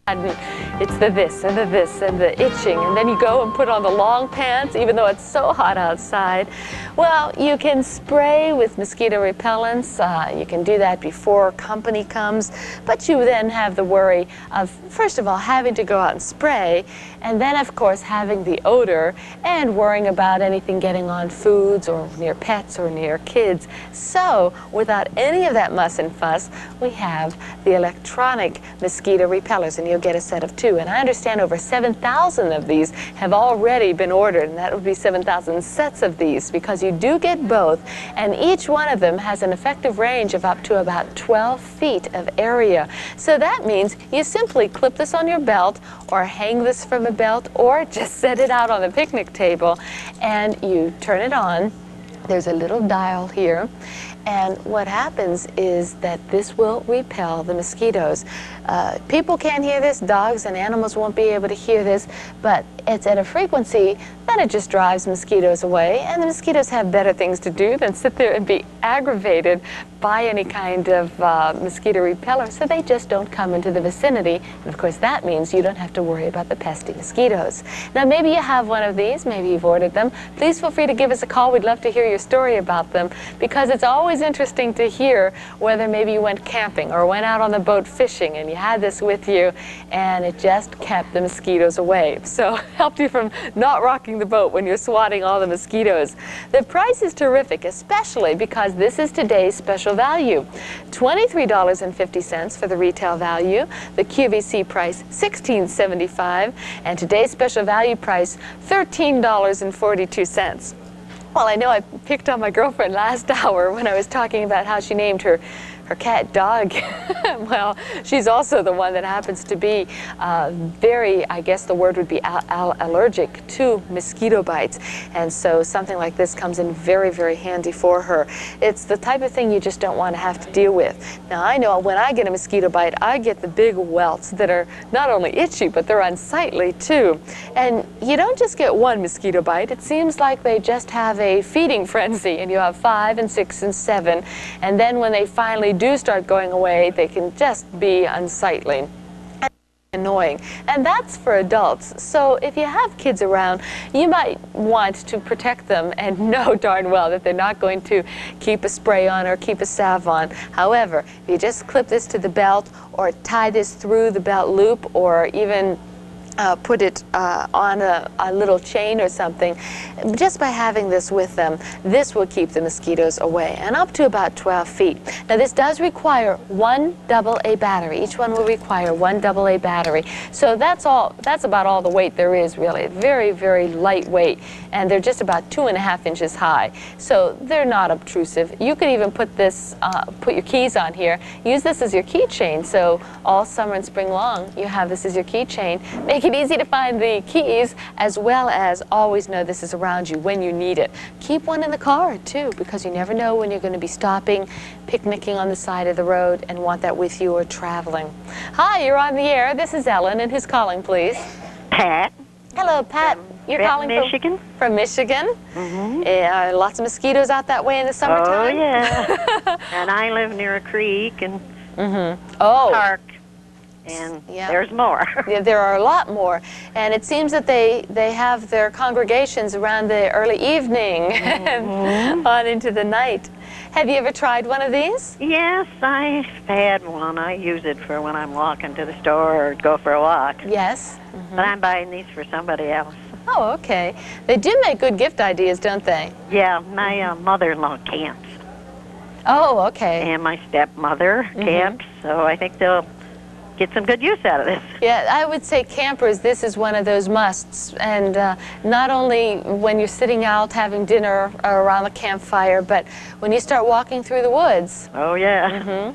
And it's the this and the this and the itching, and then you go and put on the long pants even though it's so hot outside. Well, you can spray with mosquito repellents. You can do that before company comes, but you then have the worry of, first of all, having to go out and spray, and then of course having the odor and worrying about anything getting on foods or near pets or near kids. So without any of that muss and fuss, we have the electronic mosquito repellers, and you'll get a set of 2. And I understand over 7,000 of these have already been ordered, and that would be 7,000 sets of these, because you do get both, and each one of them has an effective range of up to about 12 feet of area. So that means you simply clip this on your belt or hang this from a belt or just set it out on the picnic table and you turn it on. There's a little dial here, and what happens is that this will repel the mosquitoes. People can't hear this, dogs and animals won't be able to hear this, but it's at a frequency that it just drives mosquitoes away, and the mosquitoes have better things to do than sit there and be aggravated by any kind of mosquito repeller, so they just don't come into the vicinity. And of course that means you don't have to worry about the pesky mosquitoes. Now maybe you have one of these, maybe you've ordered them. Please feel free to give us a call. We'd love to hear your story about them, because it's always interesting to hear whether maybe you went camping or went out on the boat fishing and you had this with you and it just kept the mosquitoes away. So helped you from not rocking the boat when you're swatting all the mosquitoes. The price is terrific, especially because this is today's special value. $23.50 for the retail value, the QVC price $16.75, and today's special value price $13.42. Well, I know I picked on my girlfriend last hour when I was talking about how she named her cat Dog. Well, she's also the one that happens to be very, I guess the word would be allergic to mosquito bites. And so something like this comes in very, very handy for her. It's the type of thing you just don't want to have to deal with. Now, I know when I get a mosquito bite, I get the big welts that are not only itchy, but they're unsightly too. And you don't just get one mosquito bite. It seems like they just have a feeding frenzy, and you have 5 and 6 and 7. And then when they finally do start going away, they can just be unsightly and annoying, and that's for adults. So if you have kids around, you might want to protect them and know darn well that they're not going to keep a spray on or keep a salve on. However, if you just clip this to the belt or tie this through the belt loop, or even put it on a little chain or something, just by having this with them, this will keep the mosquitoes away, and up to about 12 feet. Now this does require 1 AA battery. Each one will require 1 AA battery. So that's about all the weight there is, really. Very, very lightweight, and they're just about 2.5 inches high. So they're not obtrusive. You could even put this, put your keys on here. Use this as your keychain, so all summer and spring long you have this as your keychain. Make it easy to find the keys, as well as always know this is around you when you need it. Keep one in the car too, because you never know when you're going to be stopping, picnicking on the side of the road, and want that with you or traveling. Hi, you're on the air. This is Ellen, and who's calling, please? Pat. Hello, Pat. You're calling Michigan. From Michigan? Mm-hmm. Lots of mosquitoes out that way in the summertime? Oh, yeah. And I live near a creek and park. And there's more. Yeah, there are a lot more. And it seems that they have their congregations around the early evening and on into the night. Have you ever tried one of these? Yes, I've had one. I use it for when I'm walking to the store or go for a walk. Yes. But I'm buying these for somebody else. Oh, okay. They do make good gift ideas, don't they? Yeah, my mother-in-law camps. Oh, okay. And my stepmother camps, so I think they'll get some good use out of this. Yeah, I would say campers, this is one of those musts. And not only when you're sitting out having dinner around the campfire, but when you start walking through the woods. Oh, yeah.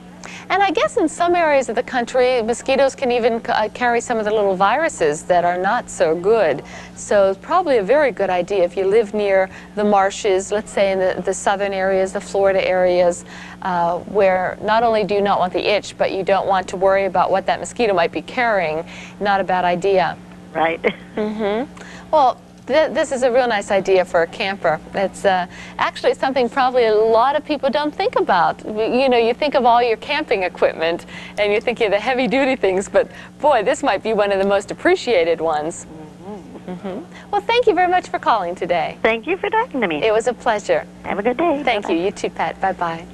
And I guess in some areas of the country, mosquitoes can even carry some of the little viruses that are not so good. So it's probably a very good idea if you live near the marshes, let's say in the southern areas, the Florida areas, where not only do you not want the itch, but you don't want to worry about what that mosquito might be carrying. Not a bad idea. Right. Well, this is a real nice idea for a camper. It's actually something probably a lot of people don't think about. You know, you think of all your camping equipment and you're thinking of the heavy-duty things, but boy, this might be one of the most appreciated ones. Well, thank you very much for calling today. Thank you for talking to me. It was a pleasure. Have a good day. Thank you. You too, Pat. Bye-bye.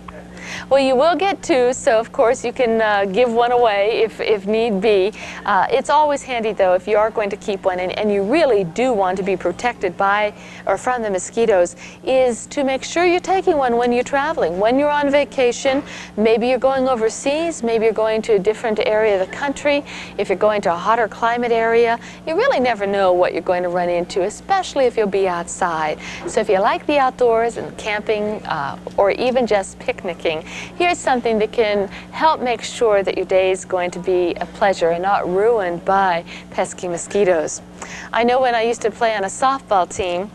Well, you will get two, so of course you can give one away if need be. It's always handy, though, if you are going to keep one and you really do want to be protected by or from the mosquitoes, is to make sure you're taking one when you're traveling. When you're on vacation, maybe you're going overseas, maybe you're going to a different area of the country. If you're going to a hotter climate area, you really never know what you're going to run into, especially if you'll be outside. So if you like the outdoors and camping or even just picnicking, here's something that can help make sure that your day is going to be a pleasure and not ruined by pesky mosquitoes. I know when I used to play on a softball team,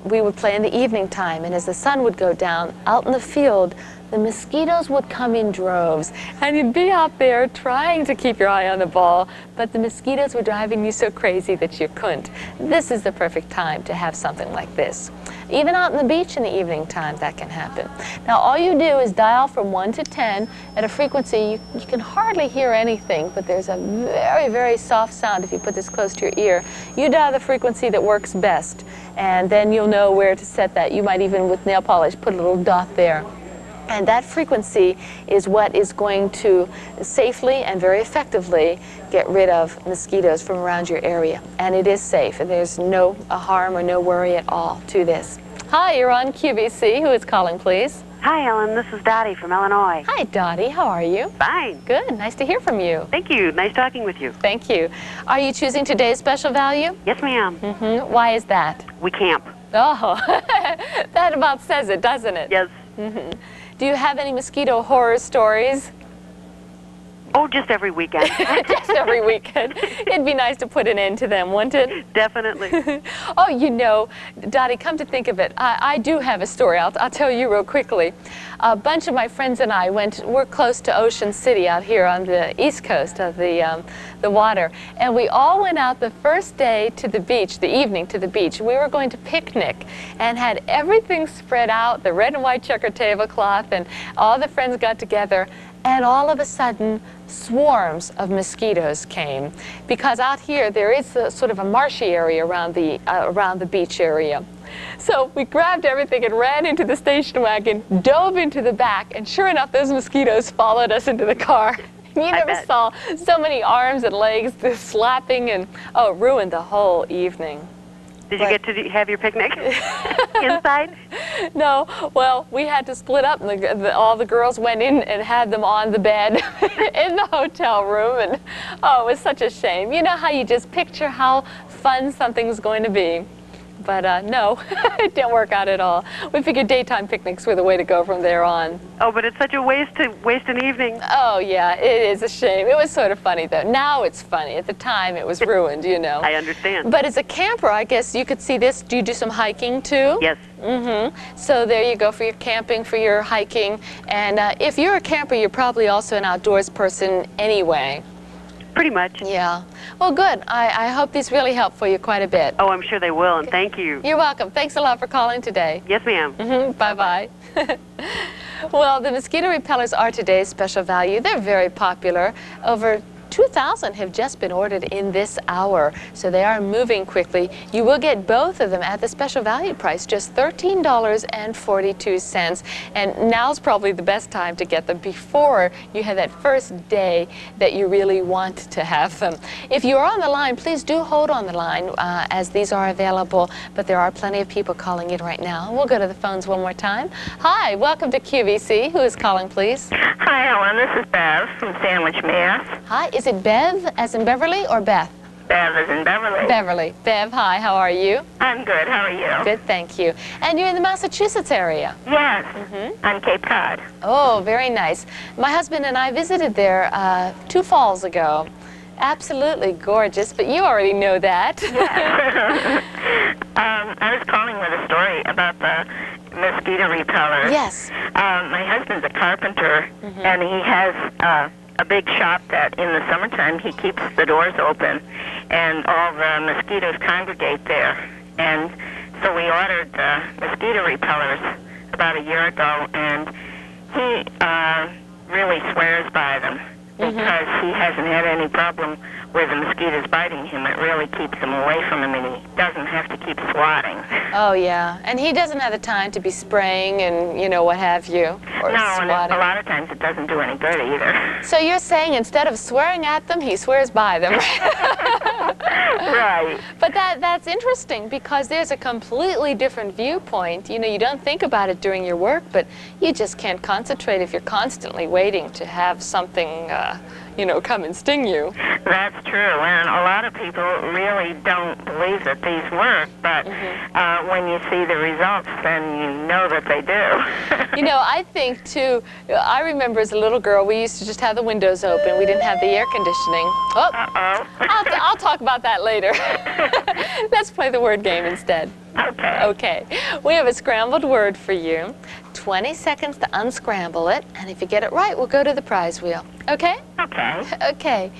we would play in the evening time, and as the sun would go down out in the field, the mosquitoes would come in droves, and you'd be out there trying to keep your eye on the ball, but the mosquitoes were driving you so crazy that you couldn't. This is the perfect time to have something like this. Even out on the beach in the evening time, that can happen. Now, all you do is dial from 1 to 10 at a frequency you can hardly hear anything, but there's a very, very soft sound if you put this close to your ear. You dial the frequency that works best, and then you'll know where to set that. You might even, with nail polish, put a little dot there. And that frequency is what is going to safely and very effectively get rid of mosquitoes from around your area. And it is safe, and there's no harm or no worry at all to this. Hi, you're on QVC. Who is calling, please? Hi, Ellen. This is Dottie from Illinois. Hi, Dottie. How are you? Fine. Good. Nice to hear from you. Thank you. Nice talking with you. Thank you. Are you choosing today's special value? Yes, ma'am. Why is that? We camp. Oh, that about says it, doesn't it? Yes. Do you have any mosquito horror stories? Oh, just every weekend. Just every weekend. It'd be nice to put an end to them, wouldn't it? Definitely. Oh, you know, Dottie, come to think of it, I do have a story. I'll tell you real quickly. A bunch of my friends and I we're close to Ocean City out here on the east coast of the water. And we all went out the first day to the beach, the evening to the beach. We were going to picnic and had everything spread out, the red and white checker tablecloth, and all the friends got together. And all of a sudden, swarms of mosquitoes came, because out here there is sort of a marshy area around the beach area. So we grabbed everything and ran into the station wagon, dove into the back, and sure enough, those mosquitoes followed us into the car. You never saw so many arms and legs just slapping, and oh, it ruined the whole evening. Did you get to have your picnic inside? No. Well, we had to split up, and all the girls went in and had them on the bed in the hotel room, and oh, it was such a shame. You know how you just picture how fun something's going to be. But no, it didn't work out at all. We figured daytime picnics were the way to go from there on. Oh, but it's such a waste to waste an evening. Oh, yeah, it is a shame. It was sort of funny, though. Now it's funny. At the time, it was ruined, you know. I understand. But as a camper, I guess you could see this. Do you do some hiking, too? Yes. So there you go for your camping, for your hiking. And if you're a camper, you're probably also an outdoors person anyway. Pretty much. Yeah. Well, good. I hope these really help for you quite a bit. Oh, I'm sure they will, and thank you. You're welcome. Thanks a lot for calling today. Yes, ma'am. Bye-bye. Well, the mosquito repellers are today's special value. They're very popular. Over 2,000 have just been ordered in this hour, so they are moving quickly. You will get both of them at the special value price, just $13.42. And now's probably the best time to get them before you have that first day that you really want to have them. If you are on the line, please do hold on the line as these are available, but there are plenty of people calling in right now. We'll go to the phones one more time. Hi, welcome to QVC. Who is calling, please? Hi, Ellen. This is Bev from Sandwich, Mass. Hi, is it Bev as in Beverly or Beth? Bev as in Beverly. Beverly. Bev, hi, how are you? I'm good. How are you? Good, thank you. And you're in the Massachusetts area? Yes, on Cape Cod. Oh, very nice. My husband and I visited there 2 falls ago. Absolutely gorgeous, but you already know that. Yeah. I was calling with a story about the mosquito repellers. Yes. My husband's a carpenter, and he has a big shop that in the summertime he keeps the doors open, and all the mosquitoes congregate there. And so we ordered mosquito repellers about a year ago, and he really swears by them because he hasn't had any problem with the mosquitoes biting him. It really keeps them away from him, and he doesn't have to keep swatting. Oh, yeah. And he doesn't have the time to be spraying and, you know, what have you, or No, and swatting. a lot of times it doesn't do any good either. So you're saying instead of swearing at them, he swears by them. Right. But that's interesting, because there's a completely different viewpoint. You know, you don't think about it during your work, but you just can't concentrate if you're constantly waiting to have something, you know, come and sting you. That's true, and a lot of people really don't believe that these work, but when you see the results, then you know that they do. You know, I think, too, I remember as a little girl, we used to just have the windows open. We didn't have the air conditioning. Oh, Uh-oh. I'll talk about that later. Let's play the word game instead. Okay. Okay. We have a scrambled word for you. 20 seconds to unscramble it, and if you get it right, we'll go to the prize wheel. Okay? Okay. Okay.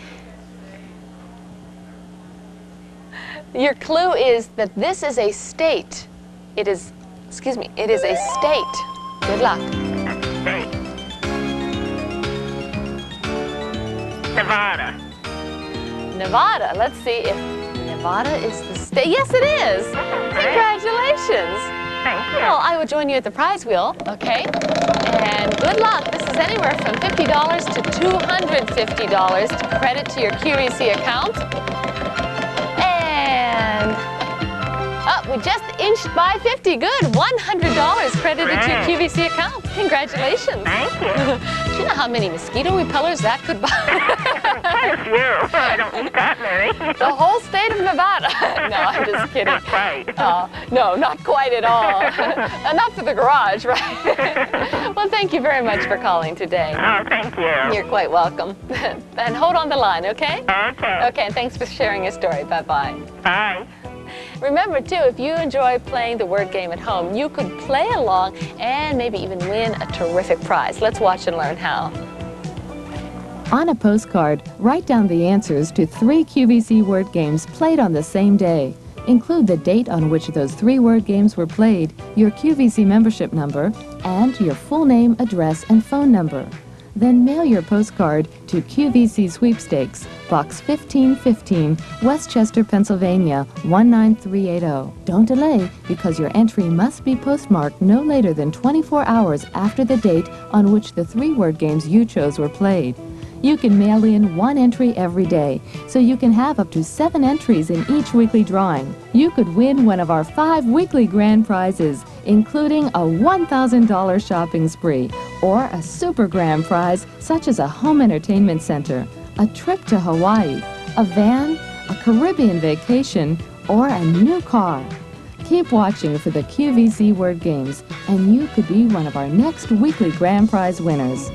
Your clue is that this is a state. It is, excuse me, it is a state. Good luck. State. Nevada. Nevada. Let's see if Nevada is the state. Yes, it is. Congratulations. Thank you. Well, I will join you at the prize wheel, okay? And good luck. This is anywhere from $50 to $250 to credit to your QVC account. And we just inched by 50. Good. $100 credited to your QVC account. Congratulations. Thank you. Do you know how many mosquito repellers that could buy? Quite a few. I don't need that many. The whole state of Nevada. No, I'm just kidding. Not quite. No, not quite at all. Enough for the garage, right? Well, thank you very much for calling today. Oh, thank you. You're quite welcome. And hold on the line, okay? Okay. Okay, and thanks for sharing your story. Bye-bye. Bye. Remember, too, if you enjoy playing the word game at home, you could play along and maybe even win a terrific prize. Let's watch and learn how. On a postcard, write down the answers to 3 QVC word games played on the same day. Include the date on which those 3 word games were played, your QVC membership number, and your full name, address, and phone number. Then mail your postcard to QVC Sweepstakes, Box 1515, Westchester, Pennsylvania, 19380. Don't delay, because your entry must be postmarked no later than 24 hours after the date on which the 3 word games you chose were played. You can mail in 1 entry every day, so you can have up to 7 entries in each weekly drawing. You could win one of our 5 weekly grand prizes, including a $1,000 shopping spree, or a super grand prize such as a home entertainment center, a trip to Hawaii, a van, a Caribbean vacation, or a new car. Keep watching for the QVC word games, and you could be one of our next weekly grand prize winners.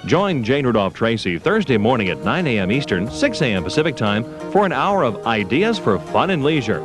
Join Jane Rudolph Tracy Thursday morning at 9 a.m. Eastern, 6 a.m. Pacific Time for an hour of ideas for fun and leisure.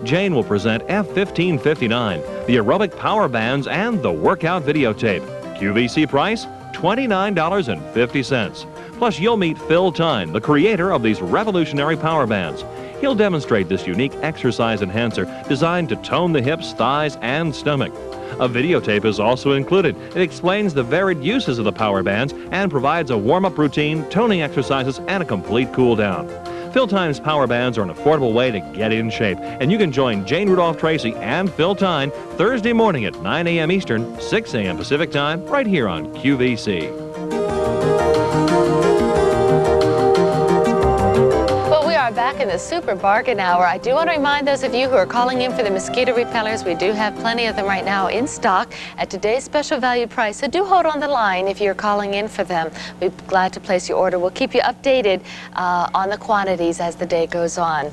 Jane will present F1559, the aerobic power bands, and the workout videotape. QVC price, $29.50. Plus, you'll meet Phil Tyne, the creator of these revolutionary power bands. He'll demonstrate this unique exercise enhancer designed to tone the hips, thighs, and stomach. A videotape is also included. It explains the varied uses of the power bands and provides a warm-up routine, toning exercises, and a complete cool-down. Phil Tyne's power bands are an affordable way to get in shape, and you can join Jane Rudolph Tracy and Phil Tyne Thursday morning at 9 a.m. Eastern, 6 a.m. Pacific Time, right here on QVC. Back in the super bargain hour. I do want to remind those of you who are calling in for the mosquito repellers, we do have plenty of them right now in stock at today's special value price. So do hold on the line if you're calling in for them. We'd be glad to place your order. We'll keep you updated on the quantities as the day goes on.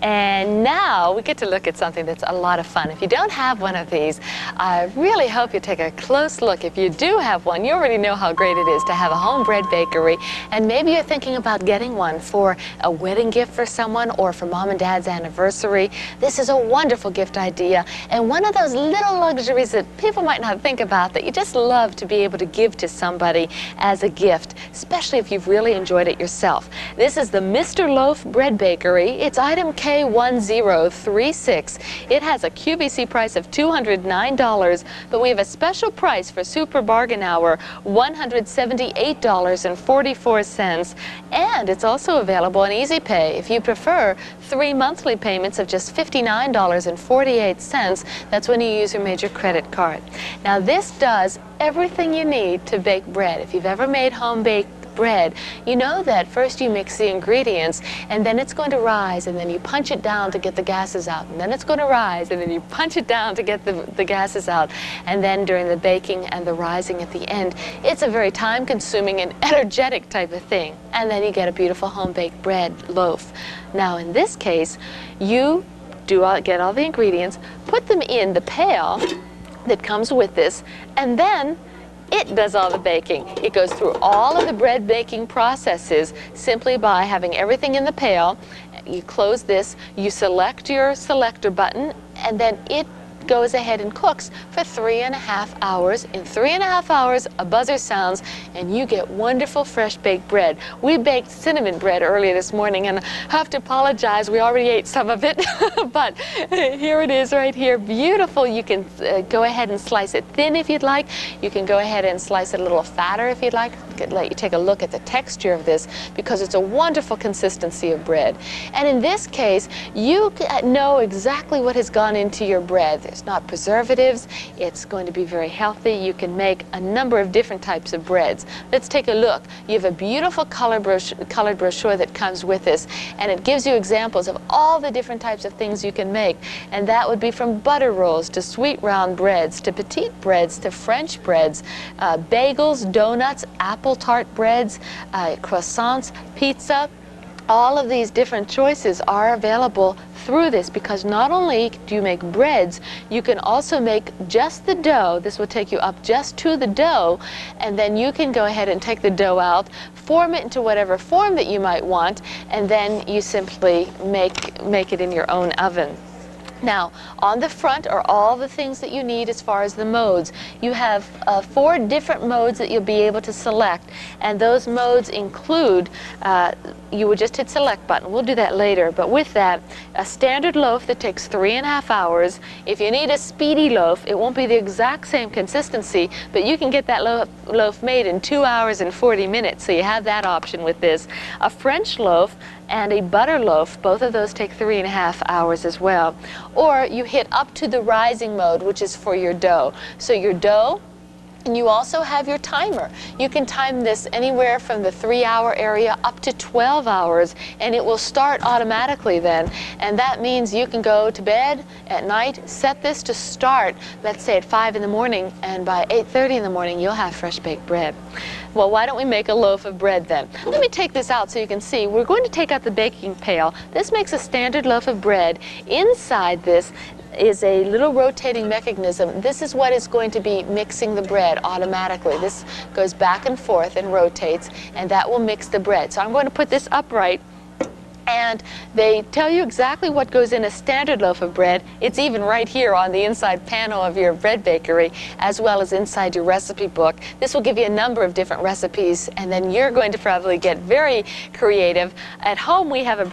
And now we get to look at something that's a lot of fun. If you don't have one of these, I really hope you take a close look. If you do have one, you already know how great it is to have a homebred bakery. And maybe you're thinking about getting one for a wedding gift for someone or for mom and dad's anniversary. This is a wonderful gift idea and one of those little luxuries that people might not think about that you just love to be able to give to somebody as a gift, especially if you've really enjoyed it yourself. This is the Mr. Loaf Bread Bakery. It's item K1036. It has a QVC price of $209, but we have a special price for Super Bargain Hour, $178.44. And it's also available on Easy Pay if you prefer 3 monthly payments of just $59.48. That's when you use your major credit card. Now this does everything you need to bake bread. If you've ever made home-baked bread, you know that first you mix the ingredients and then it's going to rise and then you punch it down to get the gases out, and then it's going to rise and then you punch it down to get the gases out, and then during the baking and the rising at the end, it's a very time-consuming and energetic type of thing, and then you get a beautiful home-baked bread loaf. Now in this case, you get all the ingredients, put them in the pail that comes with this, and then it does all the baking. It goes through all of the bread baking processes simply by having everything in the pail. You close this, you select your selector button, and then it goes ahead and cooks for 3.5 hours. In 3.5 hours, a buzzer sounds and you get wonderful fresh baked bread. We baked cinnamon bread earlier this morning, and I have to apologize, we already ate some of it, but here it is right here, beautiful. You can go ahead and slice it thin if you'd like. You can go ahead and slice it a little fatter if you'd like. Let you take a look at the texture of this, because it's a wonderful consistency of bread. And in this case, you know exactly what has gone into your bread. It's not preservatives. It's going to be very healthy. You can make a number of different types of breads. Let's take a look. You have a beautiful colored brochure that comes with this, and it gives you examples of all the different types of things you can make. And that would be from butter rolls to sweet round breads to petite breads to French breads, bagels, donuts, apple tart breads, croissants, pizza. All of these different choices are available through this, because not only do you make breads, you can also make just the dough. This will take you up just to the dough, and then you can go ahead and take the dough out, form it into whatever form that you might want, and then you simply make it in your own oven. Now, on the front are all the things that you need as far as the modes. You have 4 different modes that you'll be able to select, and those modes include, you would just hit select button. We'll do that later, but with that, a standard loaf that takes 3.5 hours. If you need a speedy loaf, it won't be the exact same consistency, but you can get that loaf made in 2 hours and 40 minutes, so you have that option with this. A French loaf and a butter loaf, both of those take 3.5 hours as well. Or you hit up to the rising mode, which is for your dough. So your dough, and you also have your timer. You can time this anywhere from the 3-hour area up to 12 hours, and it will start automatically then. And that means you can go to bed at night, set this to start, let's say at 5 in the morning, and by 8:30 in the morning, you'll have fresh baked bread. Well, why don't we make a loaf of bread then? Let me take this out so you can see. We're going to take out the baking pail. This makes a standard loaf of bread. Inside this is a little rotating mechanism. This is what is going to be mixing the bread automatically. This goes back and forth and rotates, and that will mix the bread. So I'm going to put this upright, and they tell you exactly what goes in a standard loaf of bread. It's even right here on the inside panel of your bread bakery, as well as inside your recipe book. This will give you a number of different recipes, and then you're going to probably get very creative. At home we have a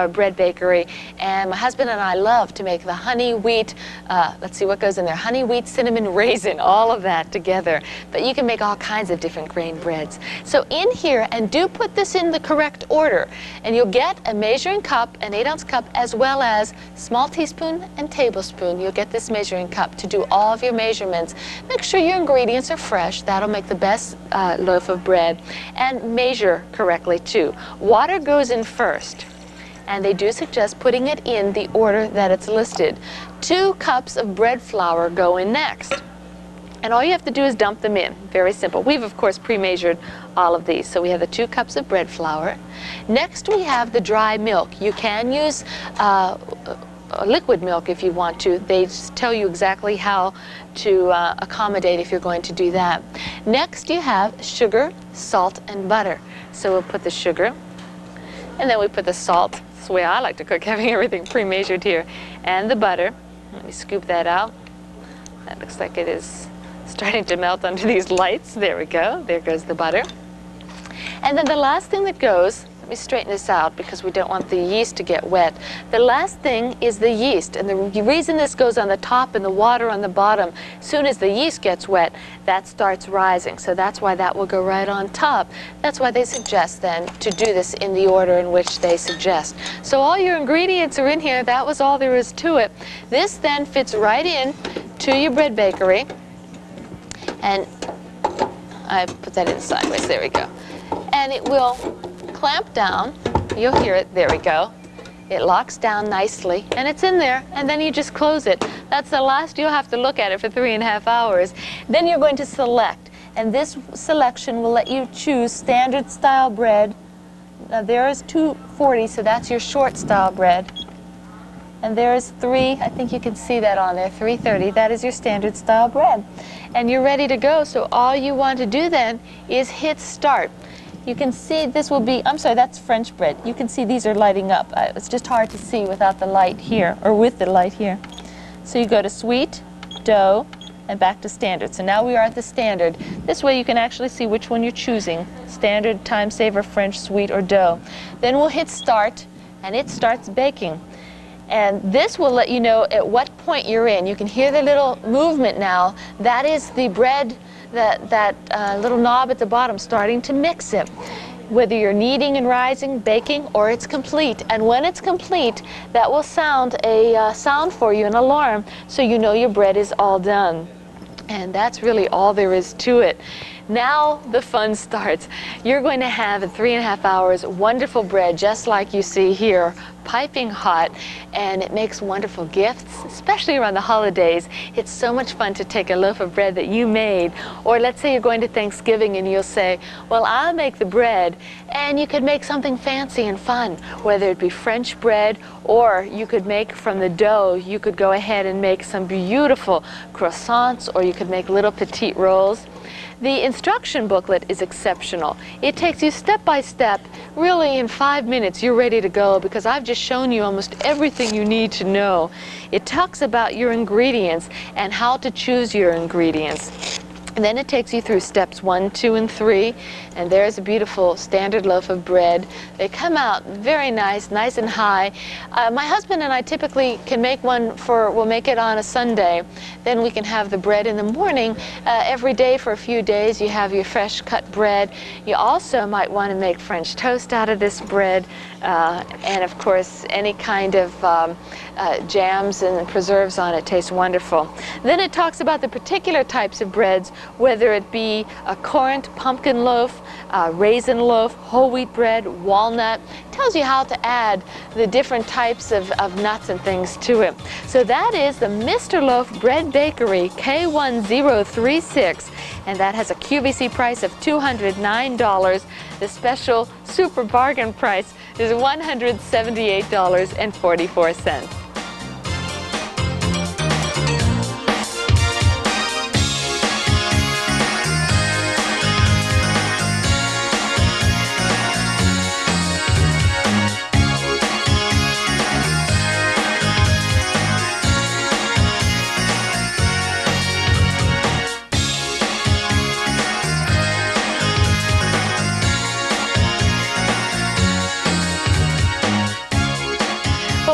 bread bakery, and my husband and I love to make the honey wheat, let's see what goes in there, honey wheat cinnamon raisin, all of that together. But you can make all kinds of different grain breads. So in here, and do put this in the correct order, and you'll get a measuring cup, an 8-ounce cup, as well as small teaspoon and tablespoon. You'll get this measuring cup to do all of your measurements. Make sure your ingredients are fresh. That'll make the best loaf of bread. And measure correctly too. Water goes in first, and they do suggest putting it in the order that it's listed. 2 cups of bread flour go in next. And all you have to do is dump them in. Very simple. We've, of course, pre-measured all of these. So we have the 2 cups of bread flour. Next, we have the dry milk. You can use liquid milk if you want to. They tell you exactly how to accommodate if you're going to do that. Next, you have sugar, salt, and butter. So we'll put the sugar, and then we put the salt. That's the way I like to cook, having everything pre-measured here. And the butter. Let me scoop that out. That looks like it is starting to melt under these lights. There we go. There goes the butter. And then the last thing that goes, let me straighten this out because we don't want the yeast to get wet. The last thing is the yeast, and the reason this goes on the top and the water on the bottom, as soon as the yeast gets wet, that starts rising. So that's why that will go right on top. That's why they suggest then to do this in the order in which they suggest. So all your ingredients are in here. That was all there is to it. This then fits right in to your bread bakery, and I put that in sideways, there we go. And it will clamp down, you'll hear it, there we go. It locks down nicely, and it's in there, and then you just close it. That's the last you'll have to look at it for 3.5 hours. Then you're going to select, and this selection will let you choose standard style bread. Now there is 240, so that's your short style bread. And there is 3, I think you can see that on there, 330, that is your standard style bread. And you're ready to go, so all you want to do then is hit start. You can see this will be, I'm sorry, that's French bread. You can see these are lighting up. It's just hard to see without the light here, or with the light here. So you go to sweet, dough, and back to standard. So now we are at the standard. This way you can actually see which one you're choosing, standard, time saver, French, sweet, or dough. Then we'll hit start, and it starts baking. And this will let you know at what point you're in. You can hear the little movement now. That is the bread, that little knob at the bottom starting to mix it. Whether you're kneading and rising, baking, or it's complete. And when it's complete, that will sound a sound for you, an alarm, so you know your bread is all done. And that's really all there is to it. Now the fun starts. You're going to have in 3.5 hours wonderful bread just like you see here, piping hot, and it makes wonderful gifts, especially around the holidays. It's so much fun to take a loaf of bread that you made, or let's say you're going to Thanksgiving and you'll say, well, I'll make the bread, and you could make something fancy and fun, whether it be French bread, or you could make from the dough, you could go ahead and make some beautiful croissants, or you could make little petite rolls. The instruction booklet is exceptional. It takes you step by step. Really in 5 minutes you're ready to go because I've just shown you almost everything you need to know. It talks about your ingredients and how to choose your ingredients. And then it takes you through steps 1, 2, and 3, and there's a beautiful standard loaf of bread. They come out very nice, nice and high. My husband and I typically can make one we'll make it on a Sunday. Then we can have the bread in the morning. Every day for a few days you have your fresh cut bread. You also might want to make French toast out of this bread, and of course any kind of jams and preserves on it tastes wonderful. Then it talks about the particular types of breads, whether it be a currant pumpkin loaf, raisin loaf, whole wheat bread, walnut. It tells you how to add the different types of nuts and things to it. So that is the Mr. Loaf Bread Bakery K1036, and that has a QVC price of $209. The special super bargain price is $178.44.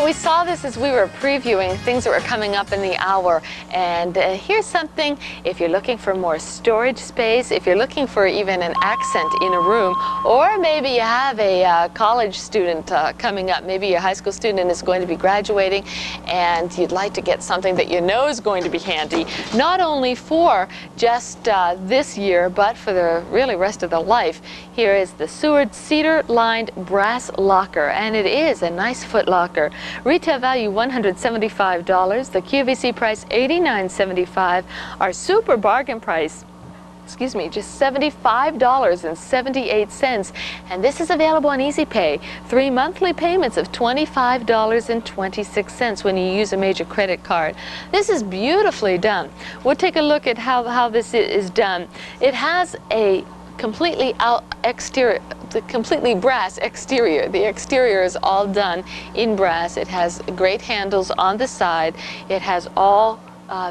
We saw this as we were previewing things that were coming up in the hour, and here's something if you're looking for more storage space, if you're looking for even an accent in a room, or maybe you have a college student coming up, maybe your high school student is going to be graduating and you'd like to get something that you know is going to be handy, not only for just this year but for the really rest of the life. Here is the Seward cedar lined brass locker, and it is a nice foot locker. Retail value $175, the QVC price $89.75, our super bargain price, just $75.78, and this is available on Easy Pay. 3 monthly payments of $25.26 when you use a major credit card. This is beautifully done. We'll take a look at how this is done. It has a completely completely brass exterior. The exterior is all done in brass. It has great handles on the side. It has all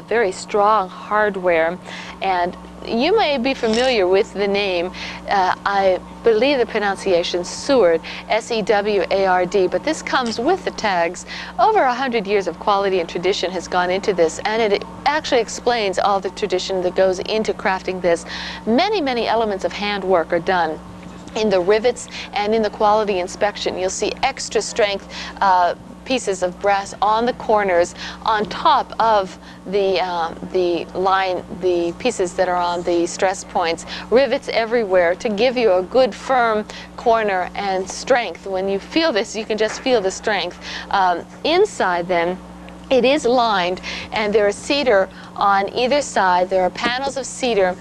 very strong hardware. And you may be familiar with the name. I believe the pronunciation Seward, S-E-W-A-R-D, but this comes with the tags. Over 100 years of quality and tradition has gone into this, and it actually explains all the tradition that goes into crafting this. Many, many elements of handwork are done in the rivets and in the quality inspection. You'll see extra strength pieces of brass on the corners, on top of the pieces that are on the stress points. Rivets everywhere to give you a good firm corner and strength. When you feel this, you can just feel the strength. Inside then, it is lined, and there is cedar on either side. There are panels of cedar.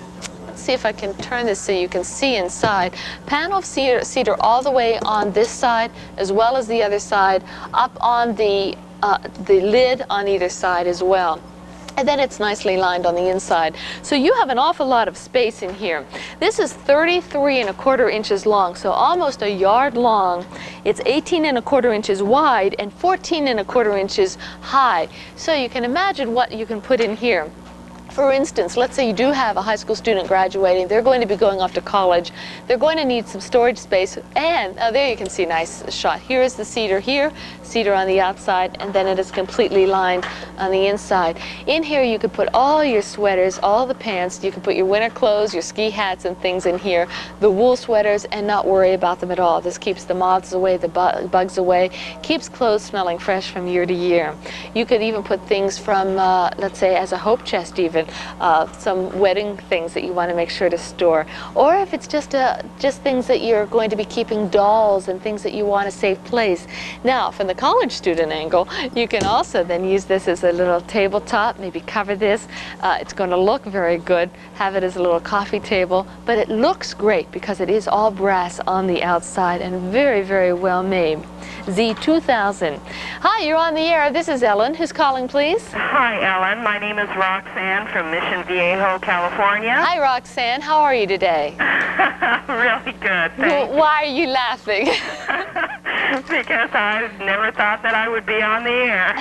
See if I can turn this so you can see inside. Panel of cedar all the way on this side as well as the other side, up on the lid on either side as well. And then it's nicely lined on the inside. So you have an awful lot of space in here. This is 33¼ inches long, so almost a yard long. It's 18¼ inches wide and 14¼ inches high. So you can imagine what you can put in here. For instance, let's say you do have a high school student graduating. They're going to be going off to college. They're going to need some storage space. And there you can see a nice shot. Here is the cedar here, cedar on the outside, and then it is completely lined on the inside. In here you could put all your sweaters, all the pants. You can put your winter clothes, your ski hats and things in here, the wool sweaters, and not worry about them at all. This keeps the moths away, the bugs away, keeps clothes smelling fresh from year to year. You could even put things from, let's say, as a hope chest even, some wedding things that you want to make sure to store. Or if it's just things that you're going to be keeping, dolls and things that you want a safe place. Now, from the college student angle, you can also then use this as a little tabletop, maybe cover this. It's going to look very good, have it as a little coffee table, but it looks great because it is all brass on the outside and very, very well made. Z2000. Hi, you're on the air. This is Ellen. Who's calling, please? Hi, Ellen. My name is Roxanne from Mission Viejo, California. Hi, Roxanne. How are you today? Really good, thanks. Why are you laughing? Because I never thought that I would be on the air.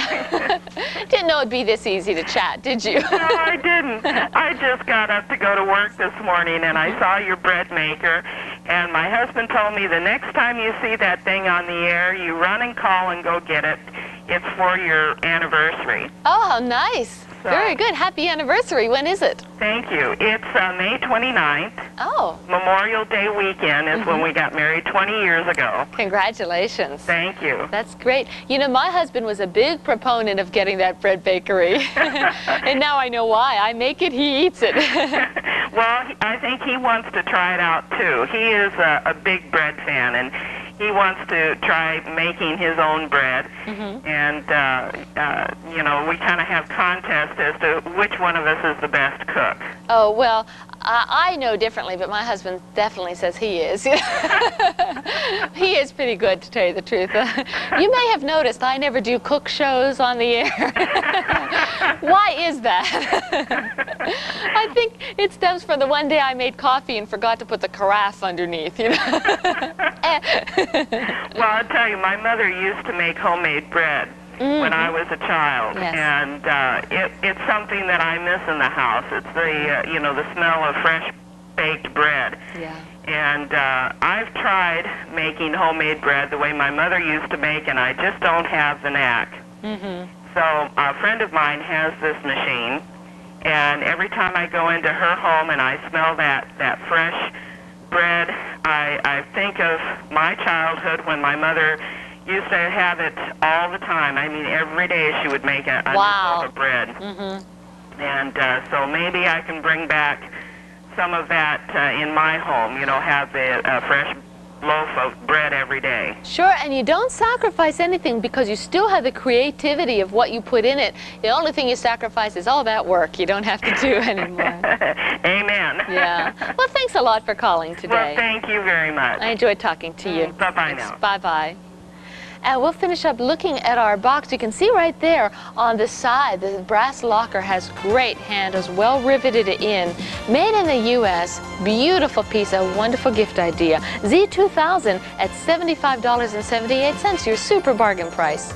Didn't know it'd be this easy to chat, did you? No, I didn't. I just got up to go to work this morning, and I saw your bread maker, and my husband told me the next time you see that thing on the air, you run and call and go get it. It's for your anniversary. Oh, how nice. So, very good. Happy anniversary. When is it? Thank you. It's May 29th. Oh. Memorial Day weekend is when we got married 20 years ago. Congratulations. Thank you. That's great. You know, my husband was a big proponent of getting that bread bakery. And now I know why. I make it, he eats it. Well, I think he wants to try it out, too. He is a big bread fan, and he wants to try making his own bread. And, you know, we kind of have contests as to which one of us is the best cook. Oh, well, I know differently, but my husband definitely says he is. He is pretty good, to tell you the truth. You may have noticed I never do cook shows on the air. Why is that? I think it stems from the one day I made coffee and forgot to put the carafe underneath, you know. Well, I'll tell you, my mother used to make homemade bread when I was a child, and it's something that I miss in the house. It's the you know, the smell of fresh baked bread. Yeah. And I've tried making homemade bread the way my mother used to make, and I just don't have the knack. So a friend of mine has this machine, and every time I go into her home and I smell that fresh bread, I think of my childhood when my mother used to have it all the time. I mean, every day she would make a new loaf of bread. And so maybe I can bring back some of that in my home, you know, have a fresh loaf of bread every day. Sure, and you don't sacrifice anything because you still have the creativity of what you put in it. The only thing you sacrifice is all that work you don't have to do anymore. Amen. Yeah. Well, thanks a lot for calling today. Well, thank you very much. I enjoyed talking to you. Bye-bye now. Bye-bye. And we'll finish up looking at our box. You can see right there on the side, the brass locker has great handles, well riveted in. Made in the U.S., beautiful piece, a wonderful gift idea. Z2000 at $75.78, your super bargain price.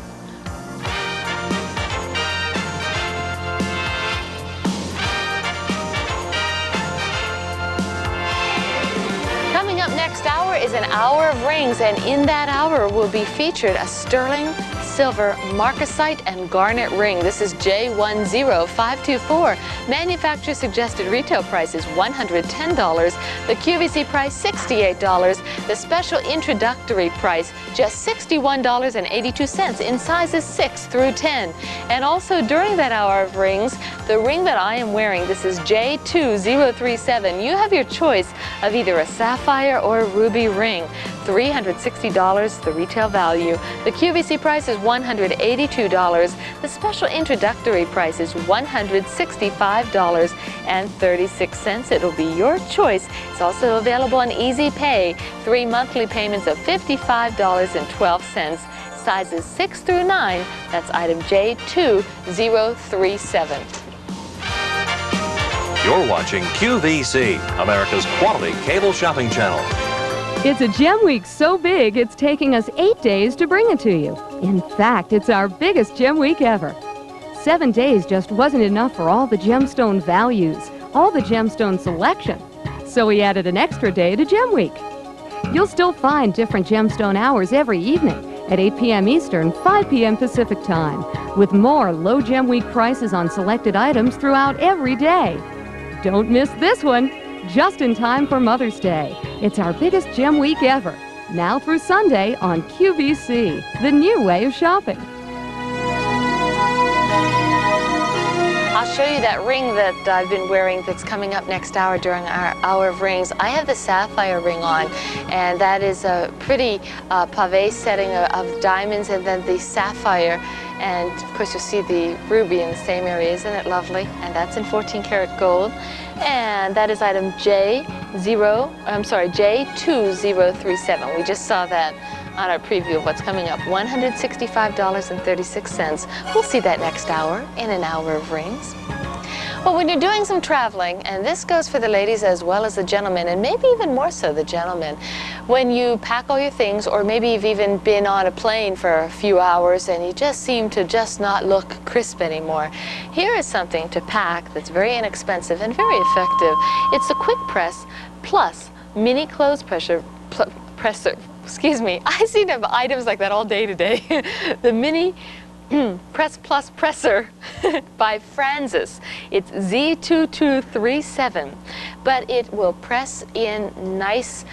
is an hour of rings, and in that hour will be featured a sterling silver marcasite and garnet ring. This is J10524. Manufacturer suggested retail price is $110. The QVC price $68. The special introductory price just $61.82 in sizes 6 through 10. And also during that hour of rings, the ring that I am wearing, this is J2037. You have your choice of either a sapphire or a ruby ring. $360 the retail value. The QVC price is $182. The special introductory price is $165.36. It'll be your choice. It's also available on Easy Pay. 3 monthly payments of $55.12. Sizes 6 through 9. That's item J2037. You're watching QVC, America's quality cable shopping channel. It's a Gem Week so big, it's taking us 8 days to bring it to you. In fact, it's our biggest Gem Week ever. 7 days just wasn't enough for all the gemstone values, all the gemstone selection. So we added an extra day to Gem Week. You'll still find different gemstone hours every evening at 8 p.m. Eastern, 5 p.m. Pacific Time, with more low Gem Week prices on selected items throughout every day. Don't miss this one, just in time for Mother's Day. It's our biggest Gem Week ever, now through Sunday on QVC, the new way of shopping. I'll show you that ring that I've been wearing that's coming up next hour during our hour of rings. I have the sapphire ring on, and that is a pretty pavé setting of diamonds and then the sapphire. And of course you'll see the ruby in the same area. Isn't it lovely? And that's in 14 karat gold. And that is item J2037. We just saw that on our preview of what's coming up. $165.36. We'll see that next hour in an hour of rings. Well, when you're doing some traveling, and this goes for the ladies as well as the gentlemen, and maybe even more so the gentlemen, when you pack all your things, or maybe you've even been on a plane for a few hours and you just seem to just not look crisp anymore, here is something to pack that's very inexpensive and very effective. It's the Quick Press Plus Mini Clothes Presser. Excuse me, I seem to have items like that all day today. The Mini Press Plus Presser by Francis. It's Z2237, but it will press in nice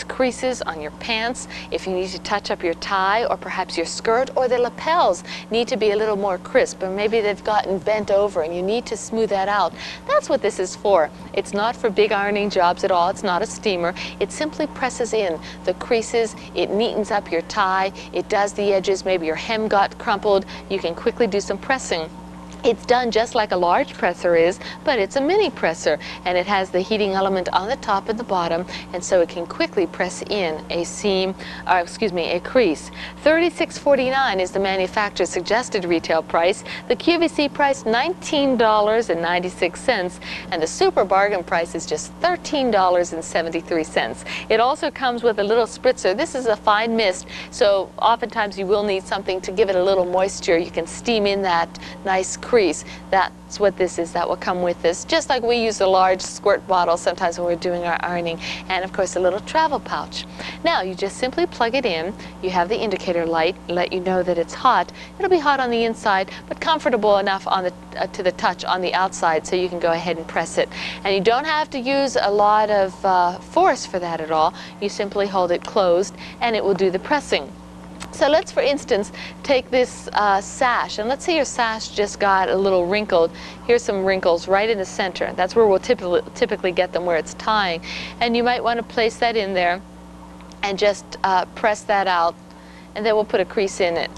creases on your pants. If you need to touch up your tie or perhaps your skirt, or the lapels need to be a little more crisp, or maybe they've gotten bent over and you need to smooth that out. That's what this is for. It's not for big ironing jobs at all. It's not a steamer. It simply presses in the creases. It neatens up your tie. It does the edges. Maybe your hem got crumpled. You can quickly do some pressing. It's done just like a large presser is, but it's a mini presser, and it has the heating element on the top and the bottom, and so it can quickly press in a seam, a crease. $36.49 is the manufacturer's suggested retail price. The QVC price $19.96, and the super bargain price is just $13.73. It also comes with a little spritzer. This is a fine mist, so oftentimes you will need something to give it a little moisture. You can steam in that nice crease. That's what this is. That will come with this. Just like we use a large squirt bottle sometimes when we're doing our ironing. And of course a little travel pouch. Now you just simply plug it in. You have the indicator light, let you know that it's hot. It'll be hot on the inside, but comfortable enough on the to the touch on the outside, so you can go ahead and press it. And you don't have to use a lot of force for that at all. You simply hold it closed and it will do the pressing. So let's, for instance, take this sash, and let's say your sash just got a little wrinkled. Here's some wrinkles right in the center. That's where we'll typically get them, where it's tying. And you might want to place that in there and just press that out, and then we'll put a crease in it,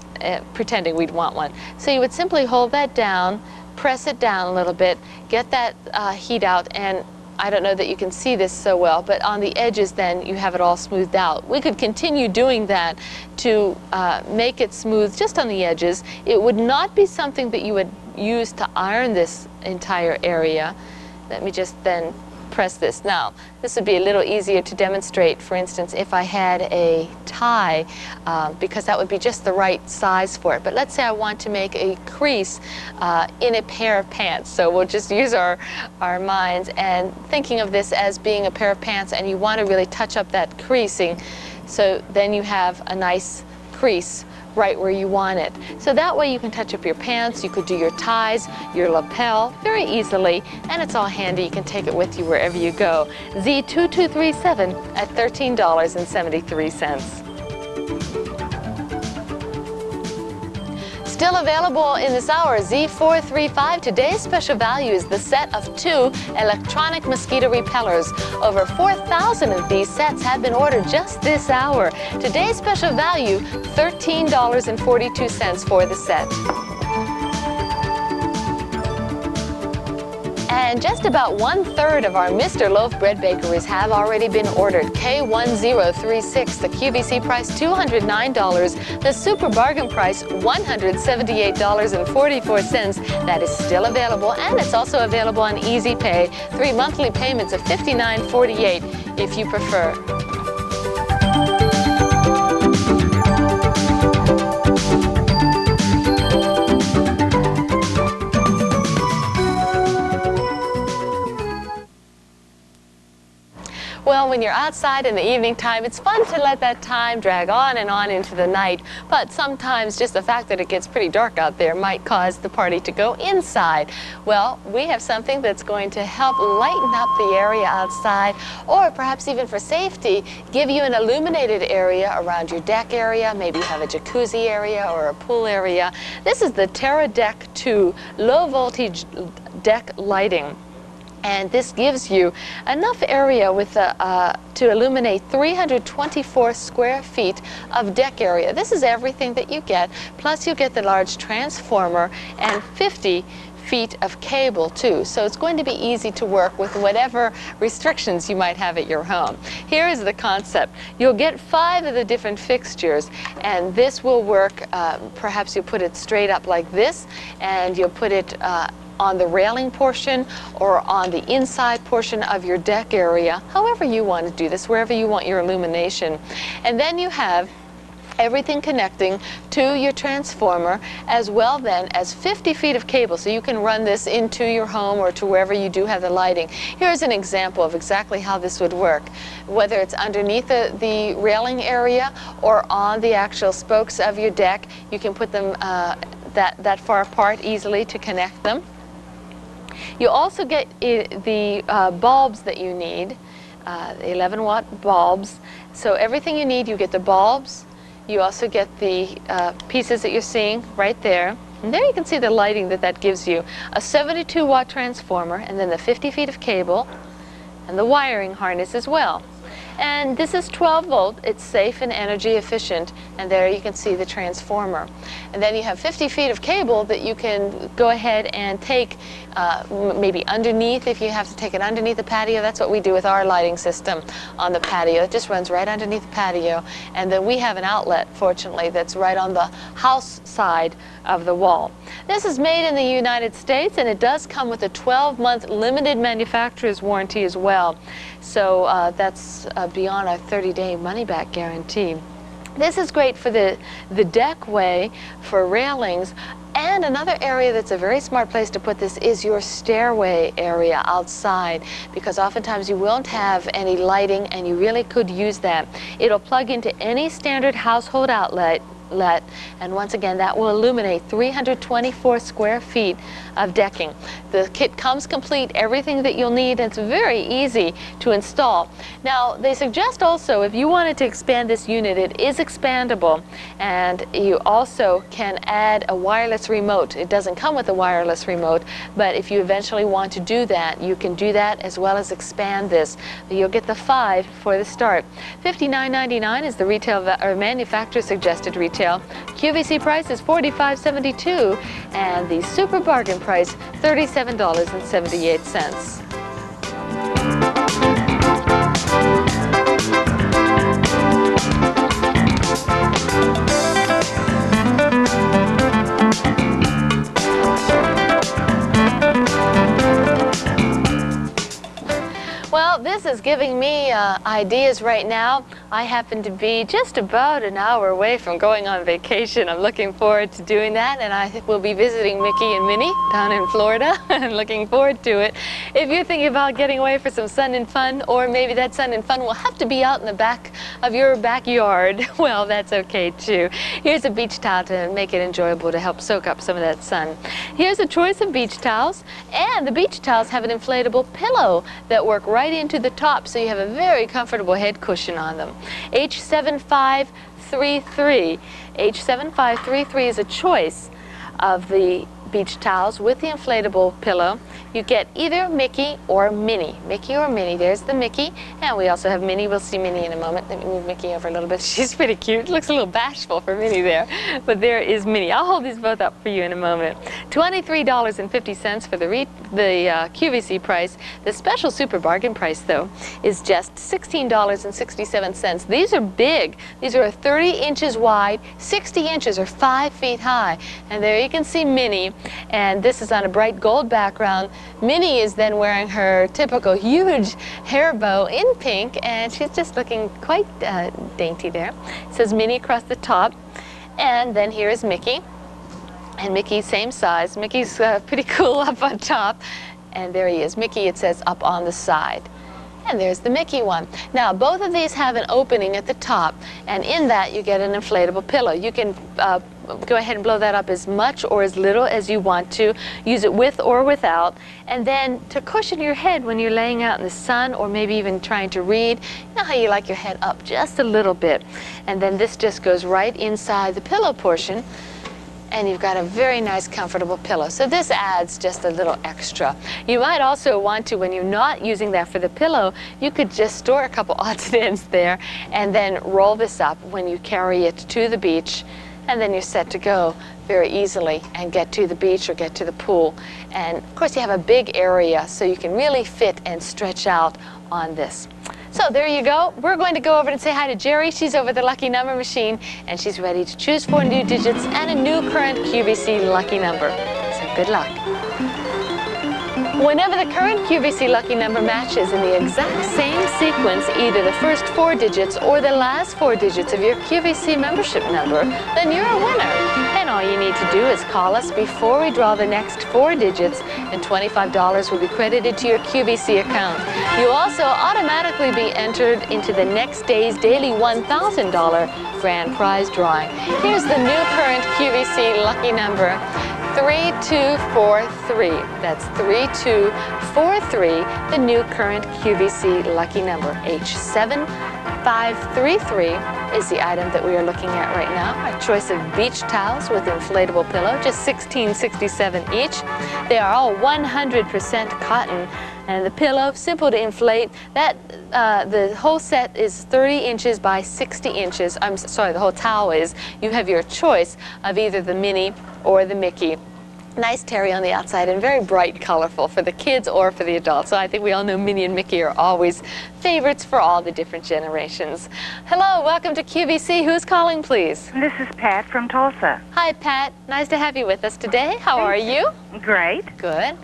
pretending we'd want one. So you would simply hold that down, press it down a little bit, get that heat out, and I don't know that you can see this so well, but on the edges then you have it all smoothed out. We could continue doing that to make it smooth just on the edges. It would not be something that you would use to iron this entire area. Let me just then press this. Now, this would be a little easier to demonstrate, for instance, if I had a tie, because that would be just the right size for it. But let's say I want to make a crease in a pair of pants. So we'll just use our minds and thinking of this as being a pair of pants, and you want to really touch up that creasing, so then you have a nice crease right where you want it. So that way you can touch up your pants, you could do your ties, your lapel very easily, and it's all handy. You can take it with you wherever you go. Z2237 at $13.73. Still available in this hour, Z435. Today's special value is the set of 2 electronic mosquito repellers. Over 4,000 of these sets have been ordered just this hour. Today's special value, $13.42 for the set. And just about 1/3 of our Mr. Loaf bread bakeries have already been ordered. K1036, the QVC price $209, the super bargain price $178.44. That is still available, and it's also available on Easy Pay. 3 monthly payments of $59.48 if you prefer. Well, when you're outside in the evening time, it's fun to let that time drag on and on into the night. But sometimes just the fact that it gets pretty dark out there might cause the party to go inside. Well, we have something that's going to help lighten up the area outside, or perhaps even for safety, give you an illuminated area around your deck area. Maybe you have a jacuzzi area or a pool area. This is the Terra Deck 2 low voltage deck lighting. And this gives you enough area with to illuminate 324 square feet of deck area. This is everything that you get, plus you get the large transformer and 50 feet of cable too. So it's going to be easy to work with whatever restrictions you might have at your home. Here is the concept. You'll get 5 of the different fixtures, and this will work. Perhaps you'll put it straight up like this, and you'll put it on the railing portion or on the inside portion of your deck area, however you want to do this, wherever you want your illumination. And then you have everything connecting to your transformer, as well then as 50 feet of cable, so you can run this into your home or to wherever you do have the lighting. Here's an example of exactly how this would work. Whether it's underneath the railing area or on the actual spokes of your deck, you can put them that far apart easily to connect them. You also get the bulbs that you need, 11-watt bulbs. So everything you need, you get the bulbs. You also get the pieces that you're seeing right there. And there you can see the lighting that gives you. A 72-watt transformer, and then the 50 feet of cable, and the wiring harness as well. And this is 12 volt, it's safe and energy efficient, and there you can see the transformer. And then you have 50 feet of cable that you can go ahead and take maybe underneath, if you have to take it underneath the patio. That's what we do with our lighting system on the patio. It just runs right underneath the patio, and then we have an outlet, fortunately, that's right on the house side of the wall. This is made in the United States, and it does come with a 12-month limited manufacturer's warranty as well. So that's beyond our 30-day money-back guarantee. This is great for the deckway, for railings, and another area that's a very smart place to put this is your stairway area outside, because oftentimes you won't have any lighting and you really could use that. It'll plug into any standard household outlet, and once again that will illuminate 324 square feet of decking. The kit comes complete, everything that you'll need, and it's very easy to install. Now they suggest also, if you wanted to expand this unit, it is expandable, and you also can add a wireless remote. It doesn't come with a wireless remote, but if you eventually want to do that, you can do that as well as expand this. You'll get the 5 for the start. $59.99 is the retail or manufacturer suggested retail. QVC price is $45.72, and the super bargain price $37.78. giving me ideas right now. I happen to be just about an hour away from going on vacation. I'm looking forward to doing that, and I will be visiting Mickey and Minnie down in Florida. I'm looking forward to it. If you're thinking about getting away for some sun and fun, or maybe that sun and fun will have to be out in the back of your backyard, well, that's okay too. Here's a beach towel to make it enjoyable to help soak up some of that sun. Here's a choice of beach towels, and the beach towels have an inflatable pillow that work right into the top, so you have a very comfortable head cushion on them. H7533. H7533 is a choice of the beach towels with the inflatable pillow. You get either Mickey or Minnie. Mickey or Minnie. There's the Mickey, and we also have Minnie. We'll see Minnie in a moment. Let me move Mickey over a little bit. She's pretty cute. Looks a little bashful for Minnie there, but there is Minnie. I'll hold these both up for you in a moment. $23.50 for the QVC price. The special super bargain price, though, is just $16.67. These are big. These are 30 inches wide, 60 inches or 5 feet high, and there you can see Minnie. And this is on a bright gold background. Minnie is then wearing her typical huge hair bow in pink, and she's just looking quite dainty there. It says Minnie across the top. And then here is Mickey. And Mickey, same size. Mickey's pretty cool up on top. And there he is. Mickey, it says, up on the side. And there's the Mickey one. Now, both of these have an opening at the top, and in that you get an inflatable pillow. You can go ahead and blow that up as much or as little as you want to. Use it with or without. And then to cushion your head when you're laying out in the sun or maybe even trying to read, you know how you like your head up just a little bit. And then this just goes right inside the pillow portion, and you've got a very nice comfortable pillow. So this adds just a little extra. You might also want to, when you're not using that for the pillow, you could just store a couple odds and ends there and then roll this up when you carry it to the beach, and then you're set to go very easily and get to the beach or get to the pool. And of course you have a big area, so you can really fit and stretch out on this. So there you go. We're going to go over and say hi to Jerry. She's over the lucky number machine, and she's ready to choose 4 new digits and a new current QVC lucky number. So good luck. Whenever the current QVC lucky number matches in the exact same sequence, either the first 4 digits or the last 4 digits of your QVC membership number, then you're a winner. And all you need to do is call us before we draw the next 4 digits, and $25 will be credited to your QVC account. You'll also automatically be entered into the next day's daily $1,000 grand prize drawing. Here's the new current QVC lucky number. 3243. That's 3243, the new current QVC lucky number. H7533 is the item that we are looking at right now. A choice of beach towels with inflatable pillow, just $16.67 each. They are all 100% cotton. And the pillow, simple to inflate. That the whole set is 30 inches by 60 inches. I'm sorry, the whole towel is. You have your choice of either the Minnie or the Mickey. Nice terry on the outside and very bright and colorful for the kids or for the adults. So I think we all know Minnie and Mickey are always favorites for all the different generations. Hello, welcome to QVC. Who's calling, please? This is Pat from Tulsa. Hi, Pat. Nice to have you with us today. How are you? Great. Good.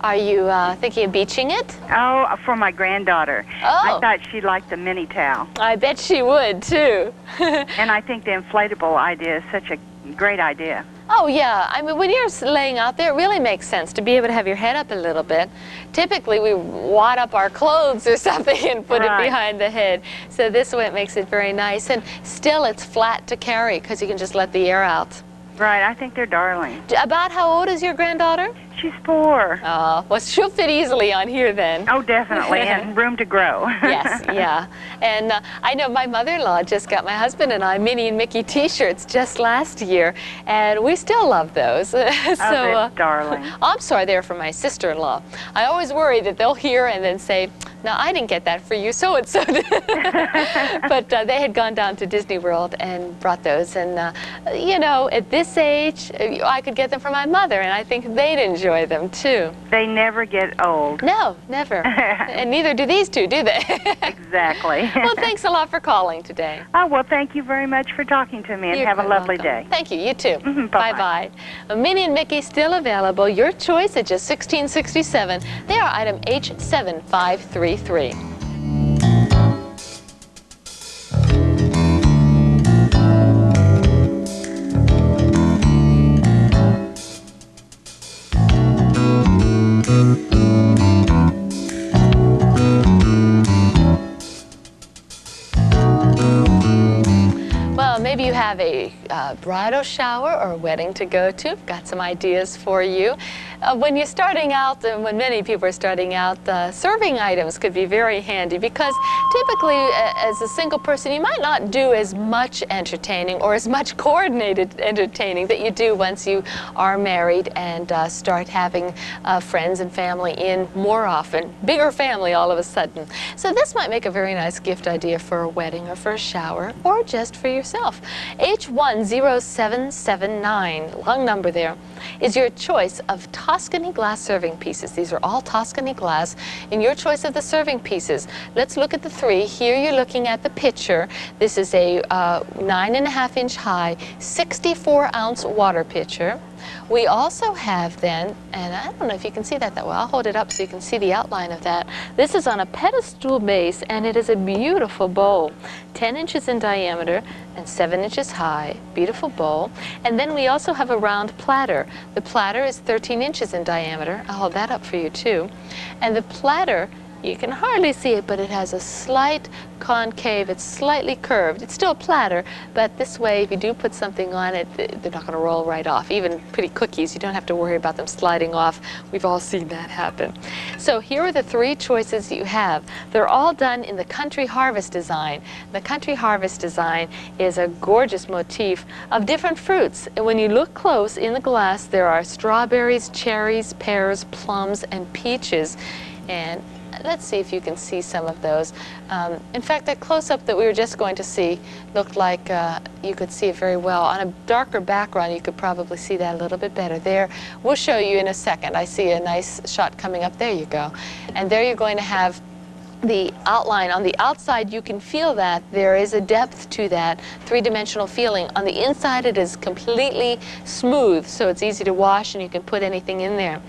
Are you thinking of beaching it? Oh, for my granddaughter. Oh. I thought she'd like the mini towel. I bet she would, too. And I think the inflatable idea is such a great idea. Oh, yeah. I mean, when you're laying out there, it really makes sense to be able to have your head up a little bit. Typically, we wad up our clothes or something and put it behind the head. So this way it makes it very nice. And still, it's flat to carry because you can just let the air out. Right. I think they're darling. About how old is your granddaughter? She's 4. Oh, well, she'll fit easily on here then. Oh, definitely, and room to grow. Yes, yeah. And I know my mother-in-law just got my husband and I Minnie and Mickey T-shirts just last year, and we still love those. They're darling. I'm sorry, they're from my sister-in-law. I always worry that they'll hear and then say, "No, I didn't get that for you, so-and-so did." But they had gone down to Disney World and brought those, and you know, at this age, I could get them for my mother, and I think they'd enjoy them too. They never get old. No, never. And neither do these two, do they? Exactly. Well, thanks a lot for calling today. Oh, well, thank you very much for talking to me, and You're have a very lovely welcome. day. Thank you. You too. Bye-bye. Bye-bye. Minnie and Mickey still available. Your choice at just $16.67. They are item H7533. you have a bridal shower or a wedding to go to, I've got some ideas for you. When you're starting out, and when many people are starting out, serving items could be very handy because typically as a single person you might not do as much entertaining or as much coordinated entertaining that you do once you are married and start having friends and family in more often. Bigger family all of a sudden. So this might make a very nice gift idea for a wedding or for a shower or just for yourself. H10779, long number there, is your choice of Tuscany glass serving pieces. These are all Tuscany glass in your choice of the serving pieces. Let's look at the three. Here you're looking at the pitcher. This is a 9.5 inch high, 64-ounce water pitcher. We also have then, and I don't know if you can see that well, I'll hold it up so you can see the outline of that. This is on a pedestal base and it is a beautiful bowl, 10 inches in diameter and 7 inches high, beautiful bowl. And then we also have a round platter. The platter is 13 inches in diameter. I'll hold that up for you too. And the platter, you can hardly see it, but it has a slight concave. It's slightly curved. It's still a platter, but this way, if you do put something on it, they're not going to roll right off. Even pretty cookies, you don't have to worry about them sliding off. We've all seen that happen. So here are the three choices you have. They're all done in the Country Harvest design. The Country Harvest design is a gorgeous motif of different fruits. And when you look close in the glass, there are strawberries, cherries, pears, plums, and peaches. And let's see if you can see some of those. In fact, that close-up that we were just going to see looked like you could see it very well. On a darker background, you could probably see that a little bit better. There, we'll show you in a second. I see a nice shot coming up. There you go. And there you're going to have the outline. On the outside, you can feel that there is a depth to that three-dimensional feeling. On the inside, it is completely smooth, so it's easy to wash and you can put anything in there.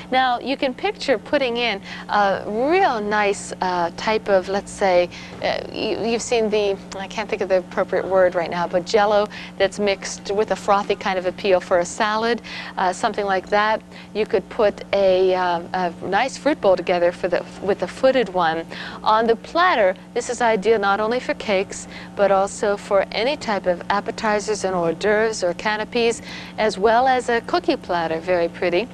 Now, you can picture putting in a real nice type of, let's say, you've seen the, I can't think of the appropriate word right now, but Jell-O that's mixed with a frothy kind of appeal for a salad, something like that. You could put a nice fruit bowl together with the footed one. On the platter, this is ideal not only for cakes, but also for any type of appetizers and hors d'oeuvres or canapes, as well as a cookie platter, very pretty.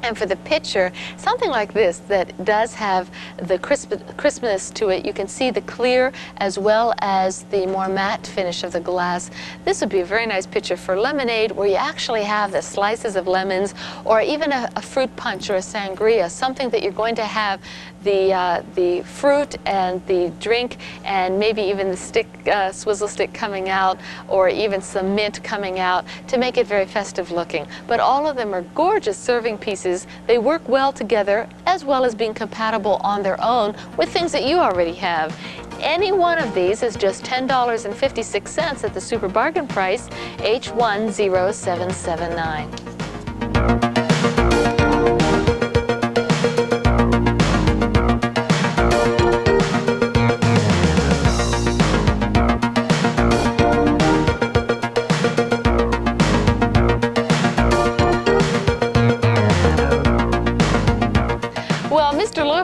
And for the pitcher, something like this that does have the crispness to it. You can see the clear as well as the more matte finish of the glass. This would be a very nice pitcher for lemonade where you actually have the slices of lemons, or even a fruit punch or a sangria, something that you're going to have the fruit and the drink and maybe even the stick, swizzle stick coming out, or even some mint coming out to make it very festive looking. But all of them are gorgeous serving pieces. They work well together as well as being compatible on their own with things that you already have. Any one of these is just $10.56 at the super bargain price, H10779.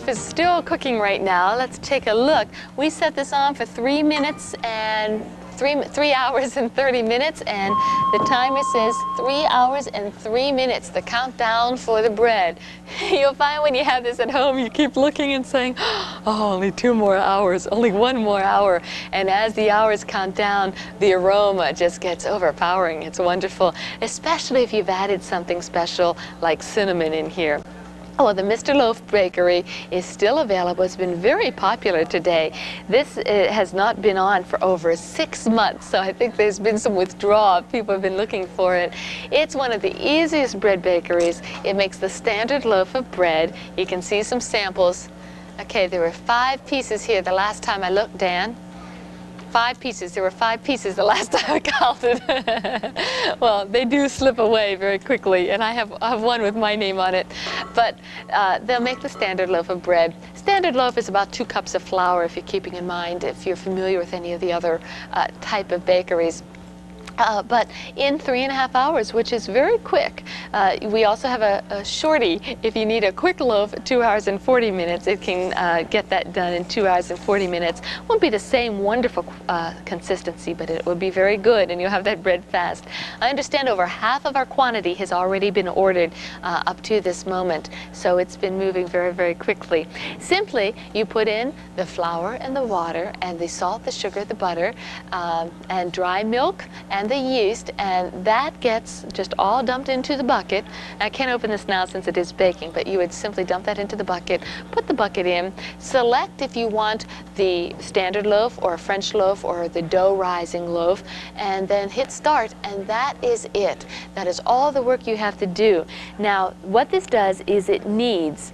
Is still cooking right now. Let's take a look. We set this on for 3 minutes and 3 hours and 30 minutes, and the timer says 3 hours and 3 minutes, the countdown for the bread. You'll find when you have this at home, you keep looking and saying, oh, only 2 more hours, only 1 more hour. And as the hours count down, the aroma just gets overpowering. It's wonderful, especially if you've added something special like cinnamon in here. Oh, the Mr. Loaf Bakery is still available. It's been very popular today. This has not been on for over 6 months, so I think there's been some withdrawal. People have been looking for it. It's one of the easiest bread bakeries. It makes the standard loaf of bread. You can see some samples. Okay, there were 5 pieces here the last time I looked, Dan. 5 pieces. There were 5 pieces the last time I counted. Well, they do slip away very quickly, and I have one with my name on it. But they'll make the standard loaf of bread. Standard loaf is about 2 cups of flour, if you're keeping in mind, if you're familiar with any of the other type of bakeries. but in 3.5 hours, which is very quick. We also have a shorty. If you need a quick loaf, 2 hours and 40 minutes, it can get that done in 2 hours and 40 minutes. Won't be the same wonderful consistency, but it will be very good, and you'll have that bread fast. I understand over half of our quantity has already been ordered up to this moment, so it's been moving very, very quickly. Simply, you put in the flour and the water and the salt, the sugar, the butter, and dry milk, and the yeast, and that gets just all dumped into the bucket. I can't open this now since it is baking, but you would simply dump that into the bucket, put the bucket in, select if you want the standard loaf or a French loaf or the dough rising loaf, and then hit start, and that is it. That is all the work you have to do. Now, what this does is it kneads.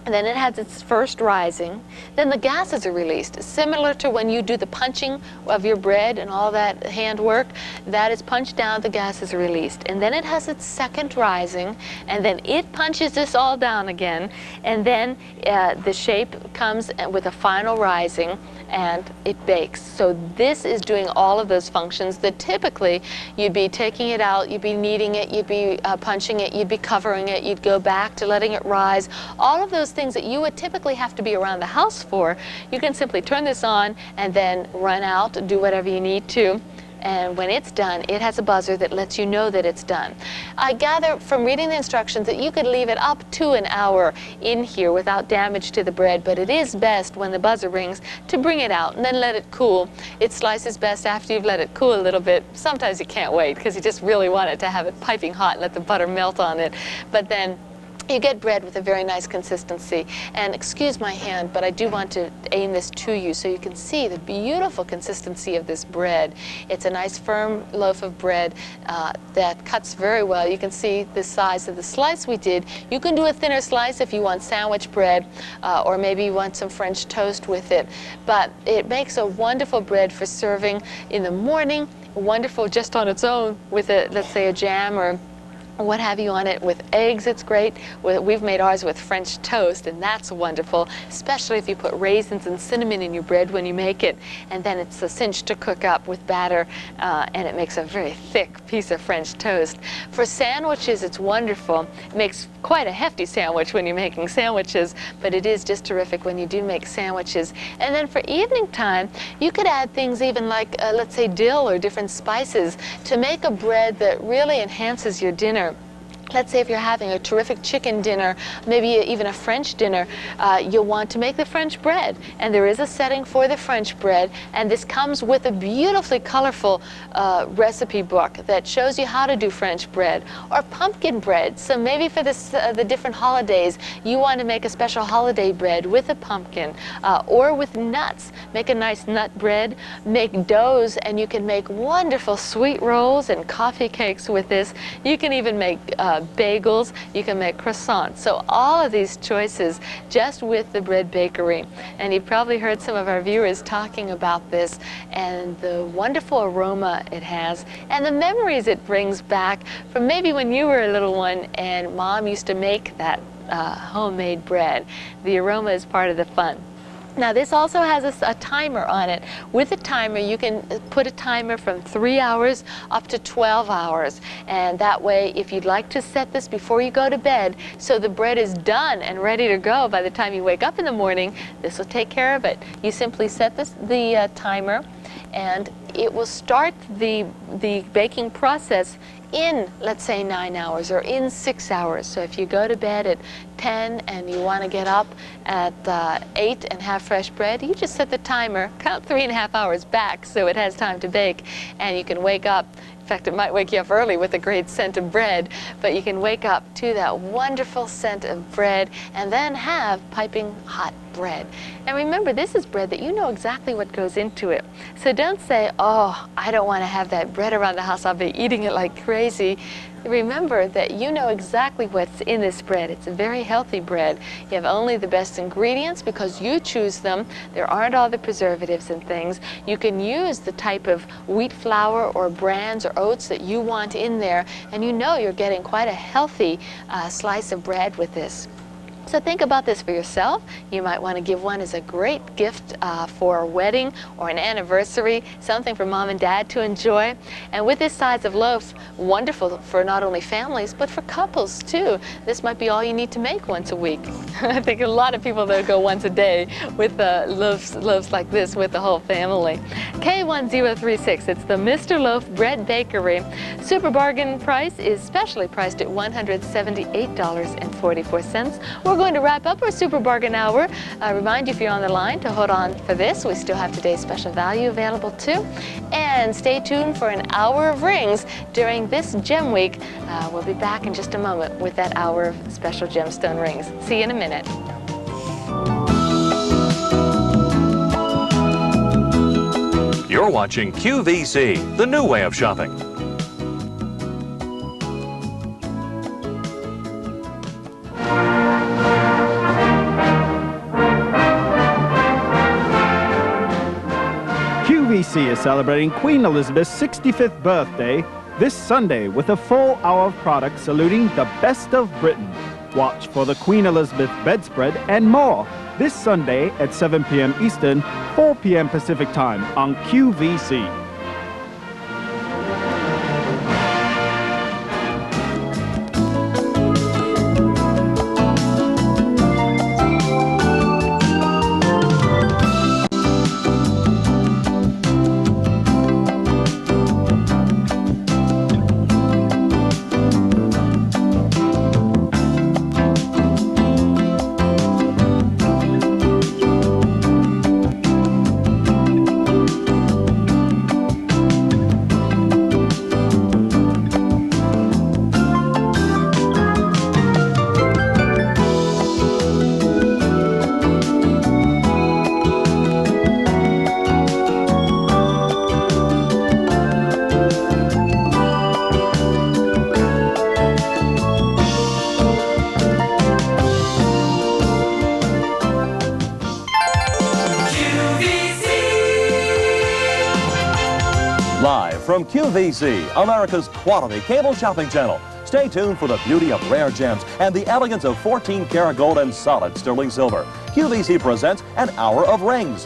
And then it has its first rising. Then the gases are released, similar to when you do the punching of your bread and all that handwork. That is punched down, the gases are released. And then it has its second rising, and then it punches this all down again. And then the shape comes with a final rising, and it bakes. So this is doing all of those functions that typically you'd be taking it out, you'd be kneading it, you'd be punching it, you'd be covering it, you'd go back to letting it rise. All of those things that you would typically have to be around the house for, you can simply turn this on and then run out, do whatever you need to. And when it's done, it has a buzzer that lets you know that it's done. I gather from reading the instructions that you could leave it up to an hour in here without damage to the bread, but it is best when the buzzer rings to bring it out and then let it cool. It slices best after you've let it cool a little bit. Sometimes you can't wait because you just really want it to have it piping hot and let the butter melt on it. But then you get bread with a very nice consistency. And excuse my hand, but I do want to aim this to you so you can see the beautiful consistency of this bread. It's a nice firm loaf of bread that cuts very well. You can see the size of the slice we did. You can do a thinner slice if you want sandwich bread, or maybe you want some French toast with it. But it makes a wonderful bread for serving in the morning, wonderful just on its own with let's say a jam or what have you on it. With eggs, it's great. We've made ours with French toast, and that's wonderful, especially if you put raisins and cinnamon in your bread when you make it, and then it's a cinch to cook up with batter, and it makes a very thick piece of French toast. For sandwiches, it's wonderful. It makes quite a hefty sandwich when you're making sandwiches, but it is just terrific when you do make sandwiches. And then for evening time, you could add things even like, let's say, dill or different spices to make a bread that really enhances your dinner. Let's say if you're having a terrific chicken dinner, maybe even a French dinner, you'll want to make the French bread. And there is a setting for the French bread, and this comes with a beautifully colorful recipe book that shows you how to do French bread. Or pumpkin bread. So maybe for the different holidays, you want to make a special holiday bread with a pumpkin, or with nuts. Make a nice nut bread, make doughs, and you can make wonderful sweet rolls and coffee cakes with this. You can even make bagels, you can make croissants. So all of these choices just with the bread bakery. And you've probably heard some of our viewers talking about this and the wonderful aroma it has and the memories it brings back from maybe when you were a little one and Mom used to make that homemade bread. The aroma is part of the fun. Now this also has a timer on it. With a timer you can put a timer from 3 hours up to 12 hours. And that way if you'd like to set this before you go to bed so the bread is done and ready to go by the time you wake up in the morning, this will take care of it. You simply set the timer and it will start the baking process in, let's say, 9 hours or in 6 hours. So if you go to bed at 10 and you want to get up at 8 and have fresh bread, you just set the timer, count 3.5 hours back so it has time to bake, and you can wake up. In fact, it might wake you up early with a great scent of bread, but you can wake up to that wonderful scent of bread and then have piping hot bread. And remember, this is bread that you know exactly what goes into it. So don't say, oh, I don't want to have that bread around the house, I'll be eating it like crazy. Remember that you know exactly what's in this bread. It's a very healthy bread. You have only the best ingredients because you choose them. There aren't all the preservatives and things. You can use the type of wheat flour or brands or oats that you want in there, and you know you're getting quite a healthy slice of bread with this. So think about this for yourself. You might want to give one as a great gift for a wedding or an anniversary, something for mom and dad to enjoy. And with this size of loaf, wonderful for not only families, but for couples too. This might be all you need to make once a week. I think a lot of people that go once a day with loaves like this with the whole family. K1036, it's the Mr. Loaf Bread Bakery. Super bargain price is specially priced at $178.44. We're going to wrap up our Super Bargain Hour. Remind you, if you're on the line, to hold on for this. We still have today's special value available too. And stay tuned for an hour of rings during this Gem Week. We'll be back in just a moment with that hour of special gemstone rings. See you in a minute. You're watching QVC, the new way of shopping. QVC is celebrating Queen Elizabeth's 65th birthday this Sunday with a full hour of products saluting the best of Britain. Watch for the Queen Elizabeth bedspread and more this Sunday at 7 p.m. Eastern, 4 p.m. Pacific Time on QVC. Live from QVC, America's quality cable shopping channel. Stay tuned for the beauty of rare gems and the elegance of 14-karat gold and solid sterling silver. QVC presents an hour of rings.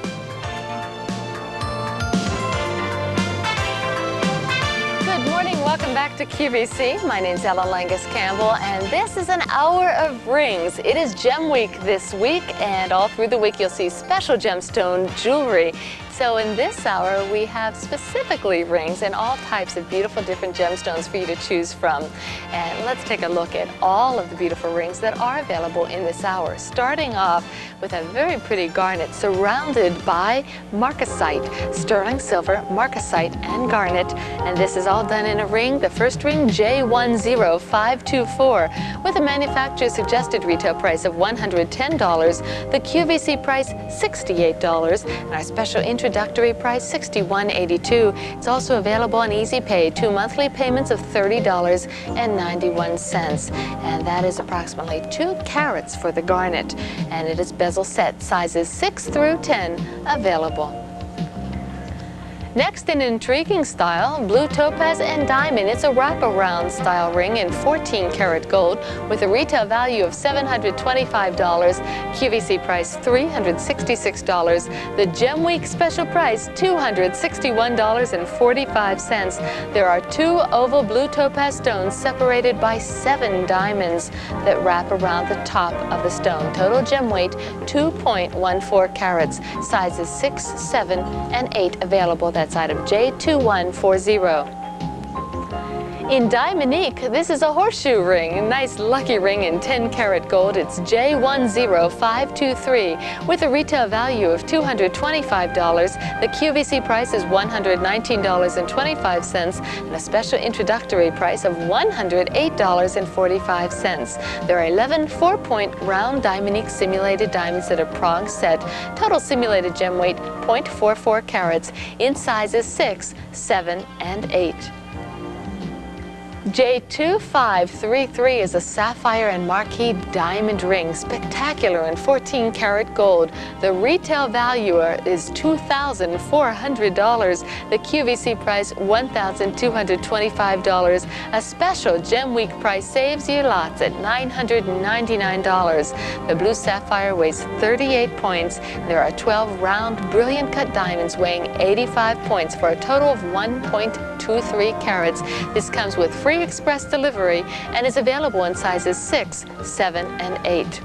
Good morning, welcome back to QVC. My name's Ellen Langas Campbell, and this is an hour of rings. It is Gem Week this week, and all through the week you'll see special gemstone jewelry. So in this hour, we have specifically rings and all types of beautiful different gemstones for you to choose from. And let's take a look at all of the beautiful rings that are available in this hour. Starting off with a very pretty garnet surrounded by marcasite, sterling silver, marcasite, and garnet. And this is all done in a ring. The first ring, J10524, with a manufacturer's suggested retail price of $110, the QVC price $68, and our special introductory price $61.82. It's also available on Easy Pay, 2 monthly payments of $30.91, and that is approximately 2 carats for the garnet, and it is bezel set, sizes 6 through 10 available. Next, in intriguing style, blue topaz and diamond. It's a wraparound style ring in 14-karat gold with a retail value of $725, QVC price $366. The Gem Week special price $261.45. There are 2 oval blue topaz stones separated by 7 diamonds that wrap around the top of the stone. Total gem weight 2.14 carats. Sizes 6, 7, and 8 available. That's item J2140. In Diamonique, this is a horseshoe ring, a nice lucky ring in 10-karat gold. It's J10523 with a retail value of $225. The QVC price is $119.25 and a special introductory price of $108.45. There are 11 4-point round Diamonique simulated diamonds that are prong set. Total simulated gem weight 0.44 carats in sizes 6, 7, and 8. J2533 is a sapphire and marquise diamond ring, spectacular in 14-karat gold. The retail value is $2,400. The QVC price, $1,225. A special Gem Week price saves you lots at $999. The blue sapphire weighs 38 points. There are 12 round, brilliant cut diamonds weighing 85 points for a total of 1.23 carats. This comes with free express delivery and is available in sizes 6, 7, and 8.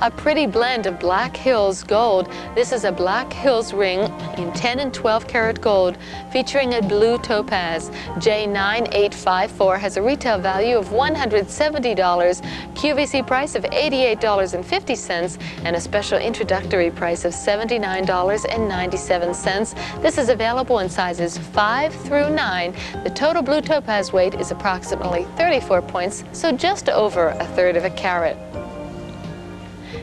A pretty blend of Black Hills gold. This is a Black Hills ring in 10 and 12 karat gold featuring a blue topaz. J9854 has a retail value of $170, QVC price of $88.50, and a special introductory price of $79.97. This is available in sizes 5 through 9. The total blue topaz weight is approximately 34 points, so just over 1/3 of a carat.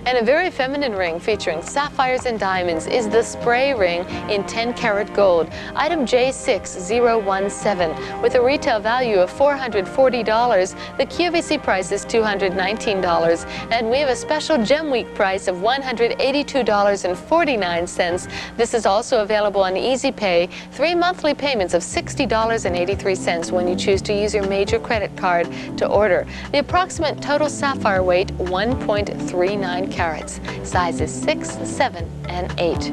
And a very feminine ring featuring sapphires and diamonds is the spray ring in 10-karat gold, item J6017, with a retail value of $440. The QVC price is $219, and we have a special Gem Week price of $182.49. This is also available on Easy Pay, 3 monthly payments of $60.83 when you choose to use your major credit card to order. The approximate total sapphire weight, 1.39 carats, sizes 6, 7, and 8.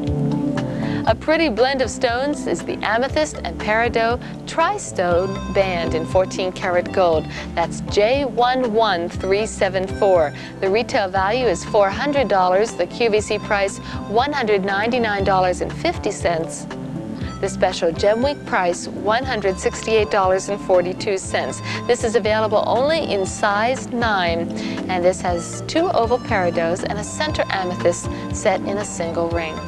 A pretty blend of stones is the amethyst and peridot tri-stone band in 14-karat gold. That's J11374. The retail value is $400. The QVC price, $199.50. The special Gem Week price, $168.42. This is available only in size 9, and this has 2 oval peridots and a center amethyst set in a single ring.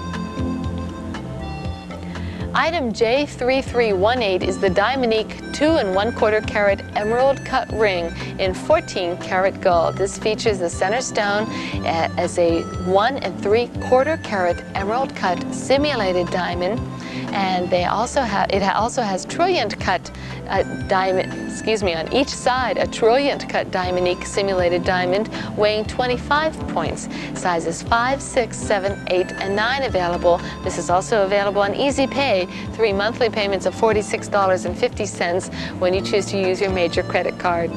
Item J3318 is the Diamonique 2 1/4 carat emerald cut ring in 14-karat gold. This features the center stone as a 1 3/4 carat emerald cut simulated diamond, and it also has trilliant cut diamond, on each side, a trilliant cut Diamonique simulated diamond weighing 25 points, sizes 5, 6, 7, 8, and 9 available. This is also available on Easy Pay, 3 monthly payments of $46.50 when you choose to use your major credit card.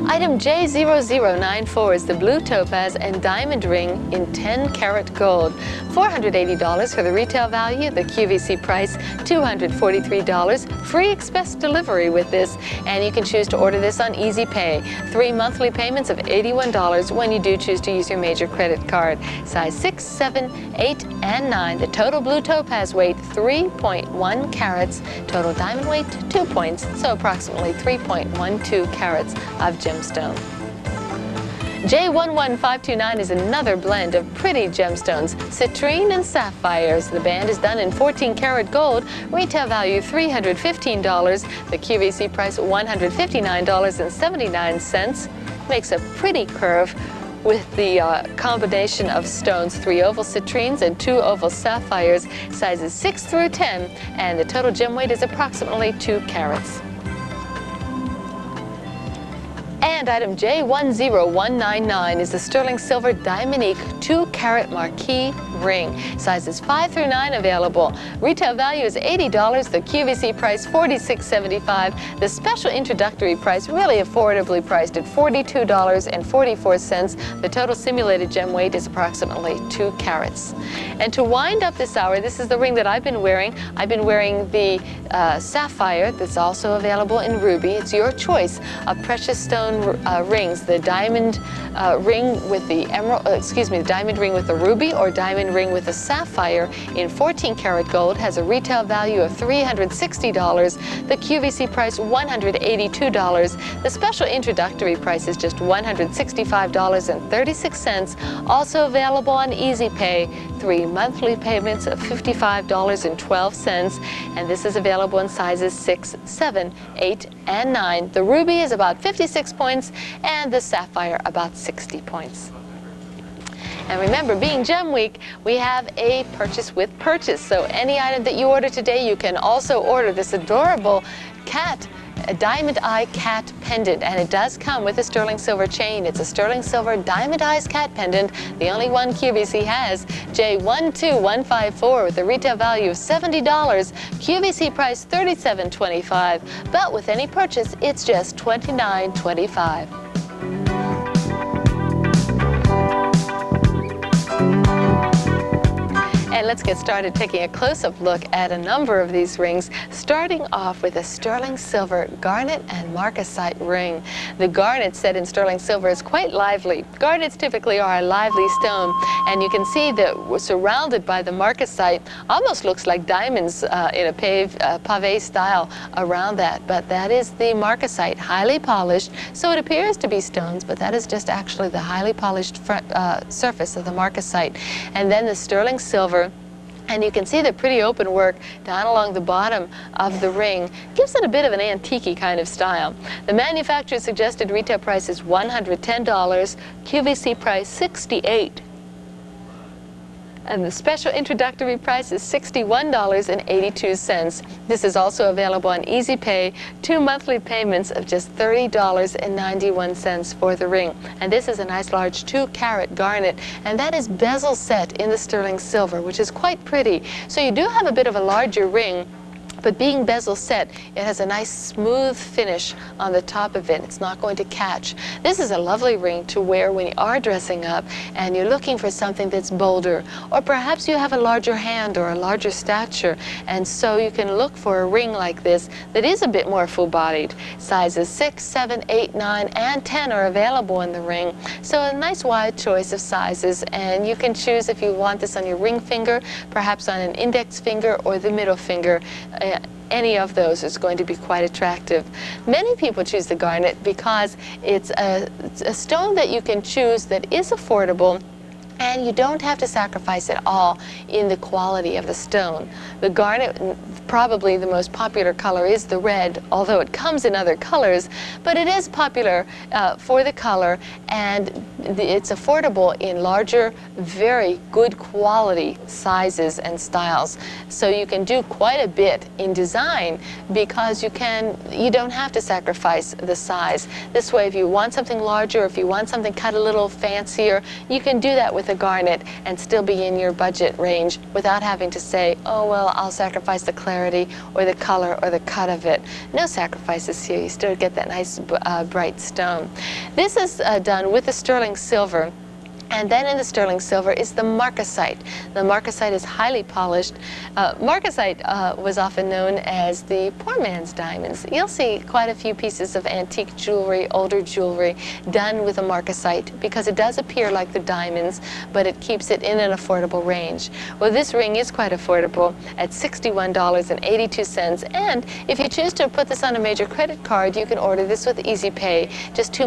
Item J0094 is the blue topaz and diamond ring in 10-karat gold. $480 for the retail value, the QVC price $243. Free express delivery with this, and you can choose to order this on Easy Pay. 3 monthly payments of $81 when you do choose to use your major credit card. Size 6, 7, 8, and 9. The total blue topaz weight, 3.1 carats. Total diamond weight, 2 points, so approximately 3.12 carats of gemstone. J11529 is another blend of pretty gemstones, citrine and sapphires. The band is done in 14-karat gold, retail value $315, the QVC price $159.79. Makes a pretty curve with the combination of stones, 3 oval citrines and 2 oval sapphires, sizes 6 through 10, and the total gem weight is approximately 2 carats. And item J10199 is the sterling silver Diamonique 2-carat marquise ring. Sizes 5 through 9 available. Retail value is $80. The QVC price $46.75. The special introductory price really affordably priced at $42.44. The total simulated gem weight is approximately 2 carats. And to wind up this hour, this is the ring that I've been wearing. I've been wearing the sapphire that's also available in ruby. It's your choice of precious stone rings. The diamond ring with the emerald, the diamond ring with the ruby or diamond ring with a sapphire in 14-karat gold has a retail value of $360. The QVC price $182. The special introductory price is just $165.36. Also available on Easy Pay, 3 monthly payments of $55.12, and this is available in sizes 6, 7, 8, and 9. The ruby is about 56 points and the sapphire about 60 points. And remember, being Gem Week, we have a purchase with purchase. So any item that you order today, you can also order this adorable cat, a diamond eye cat pendant, and it does come with a sterling silver chain. It's a sterling silver diamond eyes cat pendant, the only one QVC has. J12154 with a retail value of $70, QVC price $37.25, but with any purchase, it's just $29.25. And let's get started taking a close-up look at a number of these rings, starting off with a sterling silver garnet and marcasite ring. The garnet set in sterling silver is quite lively. Garnets typically are a lively stone, and you can see that we're surrounded by the marcasite. Almost looks like diamonds in a pavé style around that, but that is the marcasite, highly polished, so it appears to be stones, but that is just actually the highly polished surface of the marcasite. And then the sterling silver. And you can see the pretty open work down along the bottom of the ring. Gives it a bit of an antique-y kind of style. The manufacturer's suggested retail price is $110, QVC price $68. And the special introductory price is $61.82. This is also available on Easy Pay, 2 monthly payments of just $30.91 for the ring. And this is a nice large 2-carat garnet, and that is bezel set in the sterling silver, which is quite pretty. So you do have a bit of a larger ring, but being bezel set, it has a nice smooth finish on the top of it. It's not going to catch. This is a lovely ring to wear when you are dressing up and you're looking for something that's bolder, or perhaps you have a larger hand or a larger stature, and so you can look for a ring like this that is a bit more full-bodied. Sizes 6, 7, 8, 9, and 10 are available in the ring, so a nice wide choice of sizes, and you can choose if you want this on your ring finger, perhaps on an index finger or the middle finger. Any of those is going to be quite attractive. Many people choose the garnet because it's a stone that you can choose that is affordable, and you don't have to sacrifice at all in the quality of the stone. The garnet, probably the most popular color is the red, although it comes in other colors, but it is popular for the color, and it's affordable in larger, very good quality sizes and styles. So you can do quite a bit in design because you don't have to sacrifice the size. This way, if you want something larger, if you want something cut a little fancier, you can do that with a garnet and still be in your budget range without having to say, oh, well, I'll sacrifice the clarity or the color or the cut of it. No sacrifices here. You still get that nice bright stone. This is done with the sterling silver. And then in the sterling silver is the marcasite. The marcasite is highly polished. Marcasite was often known as the poor man's diamonds. You'll see quite a few pieces of antique jewelry, older jewelry, done with a marcasite because it does appear like the diamonds, but it keeps it in an affordable range. Well, this ring is quite affordable at $61.82. And if you choose to put this on a major credit card, you can order this with Easy Pay. Just 2